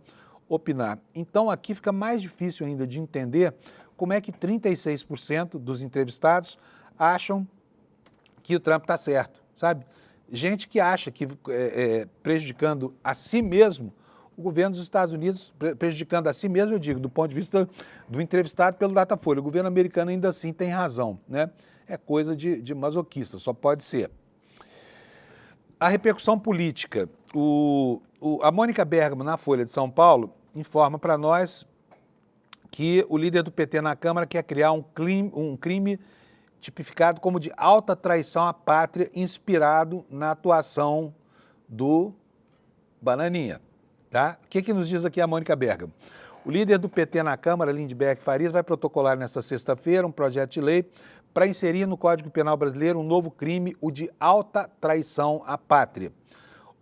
opinar. Então aqui fica mais difícil ainda de entender como é que 36% dos entrevistados acham que o Trump está certo, sabe? Gente que acha que prejudicando a si mesmo, o governo dos Estados Unidos, prejudicando a si mesmo, eu digo, do ponto de vista do entrevistado pelo Datafolha, o governo americano ainda assim tem razão, né? É coisa de masoquista, só pode ser. A repercussão política. A Mônica Bergamo, na Folha de São Paulo, informa para nós que o líder do PT na Câmara quer criar um crime tipificado como de alta traição à pátria, inspirado na atuação do Bananinha. Tá? O que nos diz aqui a Mônica Bergamo? O líder do PT na Câmara, Lindbergh Farias, vai protocolar nesta sexta-feira um projeto de lei para inserir no Código Penal brasileiro um novo crime, o de alta traição à pátria.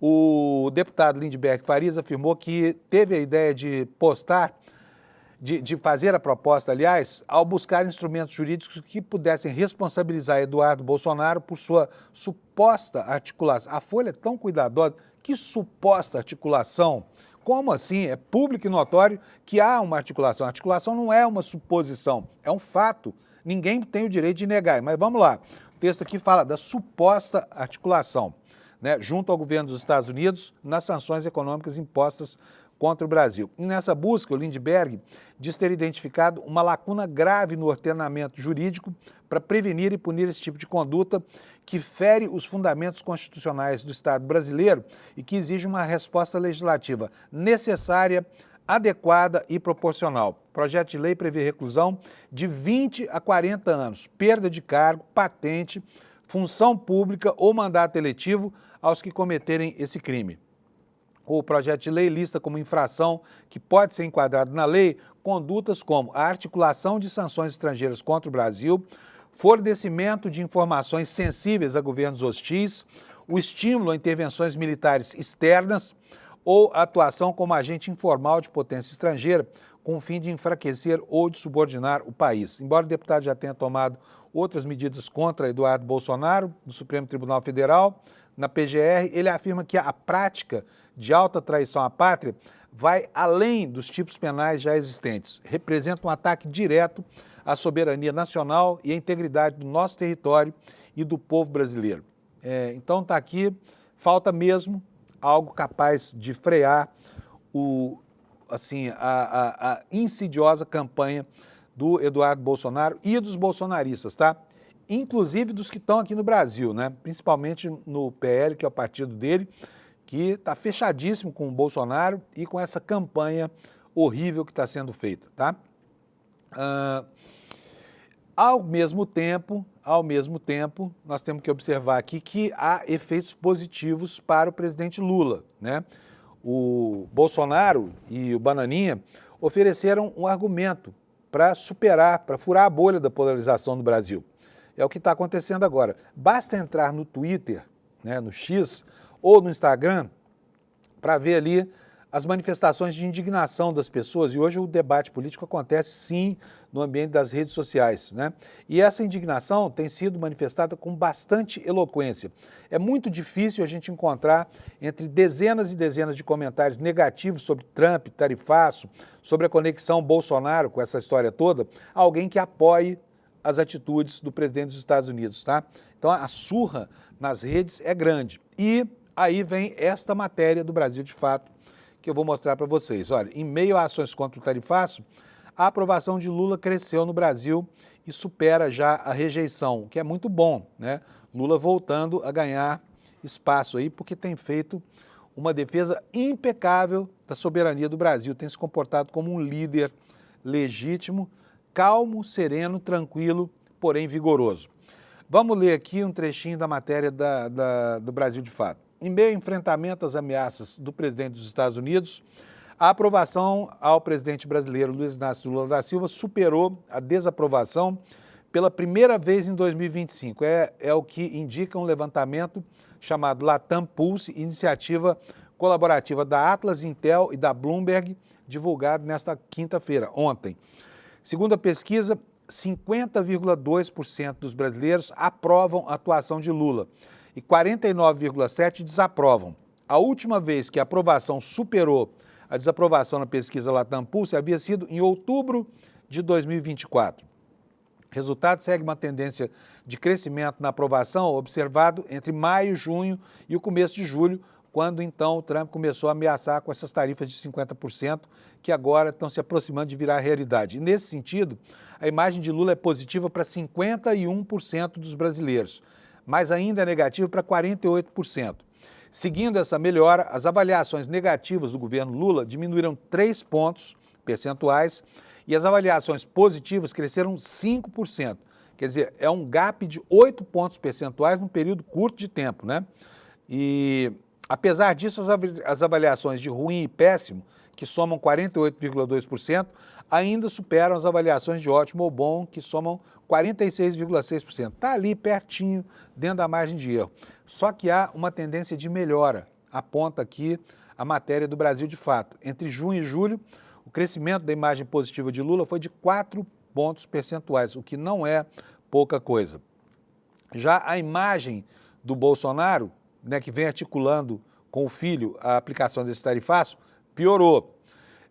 O deputado Lindbergh Farias afirmou que teve a ideia de fazer a proposta, aliás, ao buscar instrumentos jurídicos que pudessem responsabilizar Eduardo Bolsonaro por sua suposta articulação. A Folha é tão cuidadosa, que suposta articulação? Como assim? É público e notório que há uma articulação. A articulação não é uma suposição, é um fato. Ninguém tem o direito de negar. Mas vamos lá, o texto aqui fala da suposta articulação, né, junto ao governo dos Estados Unidos nas sanções econômicas impostas contra o Brasil. E nessa busca, o Lindbergh diz ter identificado uma lacuna grave no ordenamento jurídico para prevenir e punir esse tipo de conduta que fere os fundamentos constitucionais do Estado brasileiro e que exige uma resposta legislativa necessária, adequada e proporcional. O projeto de lei prevê reclusão de 20 a 40 anos, perda de cargo, patente, função pública ou mandato eletivo aos que cometerem esse crime. O projeto de lei lista como infração que pode ser enquadrado na lei condutas como a articulação de sanções estrangeiras contra o Brasil, fornecimento de informações sensíveis a governos hostis, o estímulo a intervenções militares externas ou a atuação como agente informal de potência estrangeira com o fim de enfraquecer ou de subordinar o país. Embora o deputado já tenha tomado outras medidas contra Eduardo Bolsonaro, no Supremo Tribunal Federal, na PGR, ele afirma que a prática de alta traição à pátria vai além dos tipos penais já existentes. Representa um ataque direto à soberania nacional e à integridade do nosso território e do povo brasileiro. Então está aqui, falta mesmo algo capaz de frear a insidiosa campanha do Eduardo Bolsonaro e dos bolsonaristas, tá? Inclusive dos que estão aqui no Brasil, né? Principalmente no PL, que é o partido dele, que está fechadíssimo com o Bolsonaro e com essa campanha horrível que está sendo feita, tá? Ao mesmo tempo, nós temos que observar aqui que há efeitos positivos para o presidente Lula, né? O Bolsonaro e o Bananinha ofereceram um argumento para furar a bolha da polarização no Brasil. É o que está acontecendo agora. Basta entrar no Twitter, né, no X, ou no Instagram, para ver ali as manifestações de indignação das pessoas. E hoje o debate político acontece, sim, no ambiente das redes sociais, né? E essa indignação tem sido manifestada com bastante eloquência. É muito difícil a gente encontrar entre dezenas e dezenas de comentários negativos sobre Trump, tarifaço, sobre a conexão Bolsonaro com essa história toda, alguém que apoie as atitudes do presidente dos Estados Unidos, tá? Então a surra nas redes é grande. E aí vem esta matéria do Brasil de Fato, que eu vou mostrar para vocês. Olha, em meio a ações contra o tarifaço, a aprovação de Lula cresceu no Brasil e supera já a rejeição, o que é muito bom, né? Lula voltando a ganhar espaço aí, porque tem feito uma defesa impecável da soberania do Brasil, tem se comportado como um líder legítimo, calmo, sereno, tranquilo, porém vigoroso. Vamos ler aqui um trechinho da matéria do Brasil de Fato. Em meio ao enfrentamento às ameaças do presidente dos Estados Unidos, a aprovação ao presidente brasileiro Luiz Inácio Lula da Silva superou a desaprovação pela primeira vez em 2025. É o que indica um levantamento chamado Latam Pulse, iniciativa colaborativa da Atlas, Intel e da Bloomberg, divulgado nesta quinta-feira, ontem. Segundo a pesquisa, 50,2% dos brasileiros aprovam a atuação de Lula e 49,7% desaprovam. A última vez que a aprovação superou a desaprovação na pesquisa Latam Pulse havia sido em outubro de 2024. O resultado segue uma tendência de crescimento na aprovação observado entre maio, junho e o começo de julho, quando então o Trump começou a ameaçar com essas tarifas de 50%, que agora estão se aproximando de virar realidade. E nesse sentido, a imagem de Lula é positiva para 51% dos brasileiros, mas ainda é negativa para 48%. Seguindo essa melhora, as avaliações negativas do governo Lula diminuíram 3 pontos percentuais e as avaliações positivas cresceram 5%. Quer dizer, é um gap de 8 pontos percentuais num período curto de tempo, né? E apesar disso, as avaliações de ruim e péssimo, que somam 48,2%, ainda superam as avaliações de ótimo ou bom, que somam 46,6%. Está ali pertinho, dentro da margem de erro. Só que há uma tendência de melhora, aponta aqui a matéria do Brasil de Fato. Entre junho e julho, o crescimento da imagem positiva de Lula foi de 4 pontos percentuais, o que não é pouca coisa. Já a imagem do Bolsonaro, né, que vem articulando com o filho a aplicação desse tarifaço, piorou.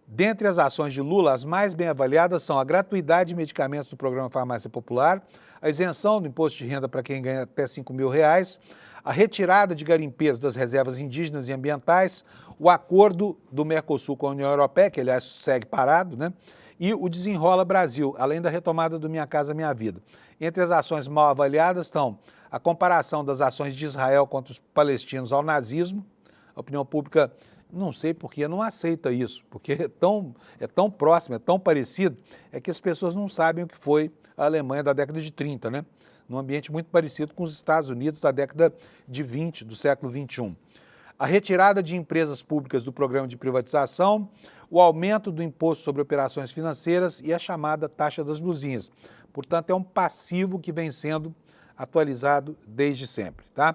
Dentre as ações de Lula, as mais bem avaliadas são a gratuidade de medicamentos do programa Farmácia Popular, a isenção do imposto de renda para quem ganha até R$5.000, a retirada de garimpeiros das reservas indígenas e ambientais, o acordo do Mercosul com a União Europeia, que aliás segue parado, né? E o Desenrola Brasil, além da retomada do Minha Casa Minha Vida. Entre as ações mal avaliadas estão a comparação das ações de Israel contra os palestinos ao nazismo. A opinião pública, não sei por que, não aceita isso, porque é tão próximo, é tão parecido, é que as pessoas não sabem o que foi a Alemanha da década de 30, né? Num ambiente muito parecido com os Estados Unidos da década de 20, do século 21. A retirada de empresas públicas do programa de privatização, o aumento do imposto sobre operações financeiras e a chamada taxa das blusinhas. Portanto, é um passivo que vem sendo atualizado desde sempre, tá?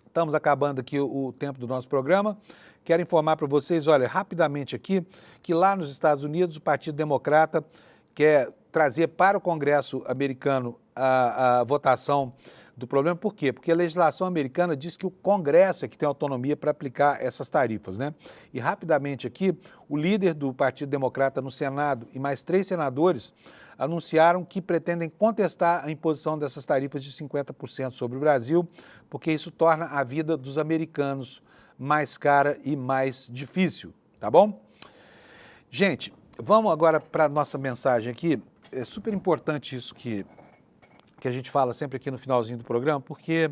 Estamos acabando aqui o tempo do nosso programa. Quero informar para vocês, olha, rapidamente aqui, que lá nos Estados Unidos o Partido Democrata quer trazer para o Congresso americano a votação do problema. Por quê? Porque a legislação americana diz que o Congresso é que tem autonomia para aplicar essas tarifas, né? E rapidamente aqui, o líder do Partido Democrata no Senado e mais 3 senadores anunciaram que pretendem contestar a imposição dessas tarifas de 50% sobre o Brasil, porque isso torna a vida dos americanos mais cara e mais difícil, tá bom? Gente, vamos agora para a nossa mensagem aqui. É super importante isso que a gente fala sempre aqui no finalzinho do programa, porque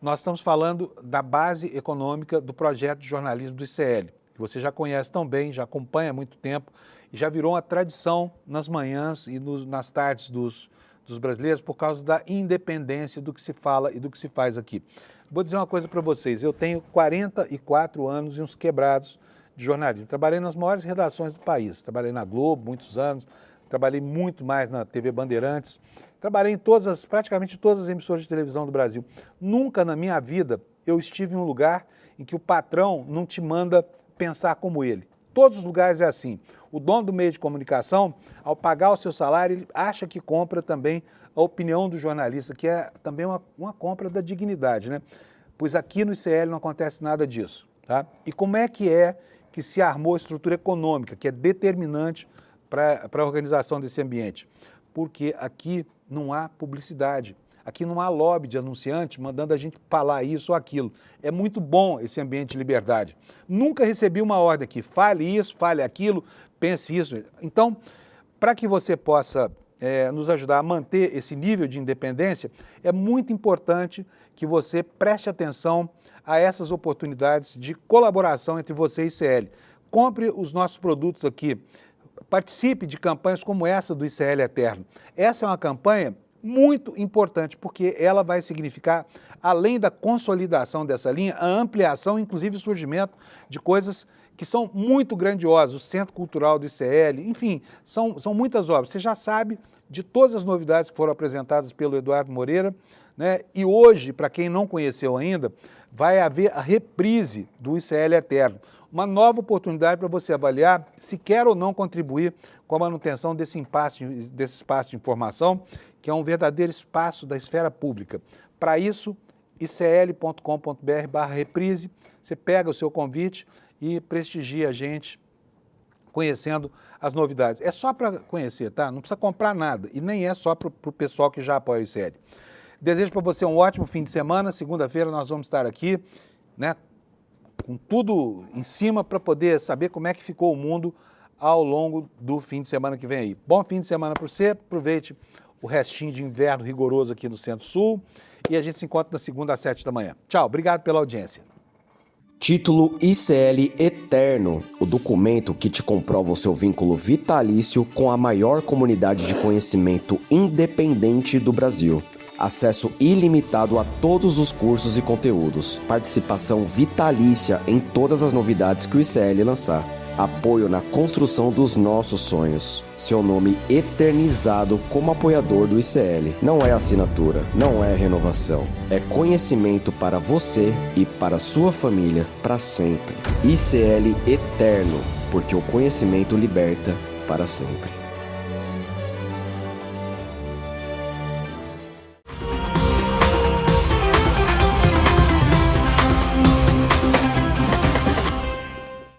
nós estamos falando da base econômica do projeto de jornalismo do ICL, que você já conhece tão bem, já acompanha há muito tempo e já virou uma tradição nas manhãs e nas tardes dos brasileiros por causa da independência do que se fala e do que se faz aqui. Vou dizer uma coisa para vocês, eu tenho 44 anos e uns quebrados de jornalismo. Trabalhei nas maiores redações do país, trabalhei na Globo muitos anos, trabalhei muito mais na TV Bandeirantes, trabalhei em praticamente todas as emissoras de televisão do Brasil. Nunca na minha vida eu estive em um lugar em que o patrão não te manda pensar como ele. Todos os lugares é assim. O dono do meio de comunicação, ao pagar o seu salário, ele acha que compra também a opinião do jornalista, que é também uma compra da dignidade, né? Pois aqui no ICL não acontece nada disso, tá? E como é que se armou a estrutura econômica, que é determinante para a organização desse ambiente? Porque aqui não há publicidade, aqui não há lobby de anunciante mandando a gente falar isso ou aquilo. É muito bom esse ambiente de liberdade. Nunca recebi uma ordem aqui, fale isso, fale aquilo, pense isso. Então, para que você possa nos ajudar a manter esse nível de independência, é muito importante que você preste atenção a essas oportunidades de colaboração entre você e ICL. Compre os nossos produtos aqui, participe de campanhas como essa do ICL Eterno. Essa é uma campanha muito importante, porque ela vai significar, além da consolidação dessa linha, a ampliação, inclusive o surgimento de coisas que são muito grandiosas, o Centro Cultural do ICL, enfim, são muitas obras. Você já sabe de todas as novidades que foram apresentadas pelo Eduardo Moreira, né? E hoje, para quem não conheceu ainda, vai haver a reprise do ICL Eterno, uma nova oportunidade para você avaliar se quer ou não contribuir com a manutenção desse espaço de informação, que é um verdadeiro espaço da esfera pública. Para isso, icl.com.br/reprise, você pega o seu convite e prestigia a gente conhecendo as novidades. É só para conhecer, tá? Não precisa comprar nada e nem é só para o pessoal que já apoia o ICL. Desejo para você um ótimo fim de semana. Segunda-feira nós vamos estar aqui, né, com tudo em cima para poder saber como é que ficou o mundo ao longo do fim de semana que vem aí. Bom fim de semana para você, aproveite o restinho de inverno rigoroso aqui no Centro-Sul e a gente se encontra na segunda às 7 da manhã. Tchau, obrigado pela audiência.
Título ICL Eterno, o documento que te comprova o seu vínculo vitalício com a maior comunidade de conhecimento independente do Brasil. Acesso ilimitado a todos os cursos e conteúdos. Participação vitalícia em todas as novidades que o ICL lançar. Apoio na construção dos nossos sonhos. Seu nome eternizado como apoiador do ICL. Não é assinatura, não é renovação. É conhecimento para você e para sua família para sempre. ICL Eterno, porque o conhecimento liberta para sempre.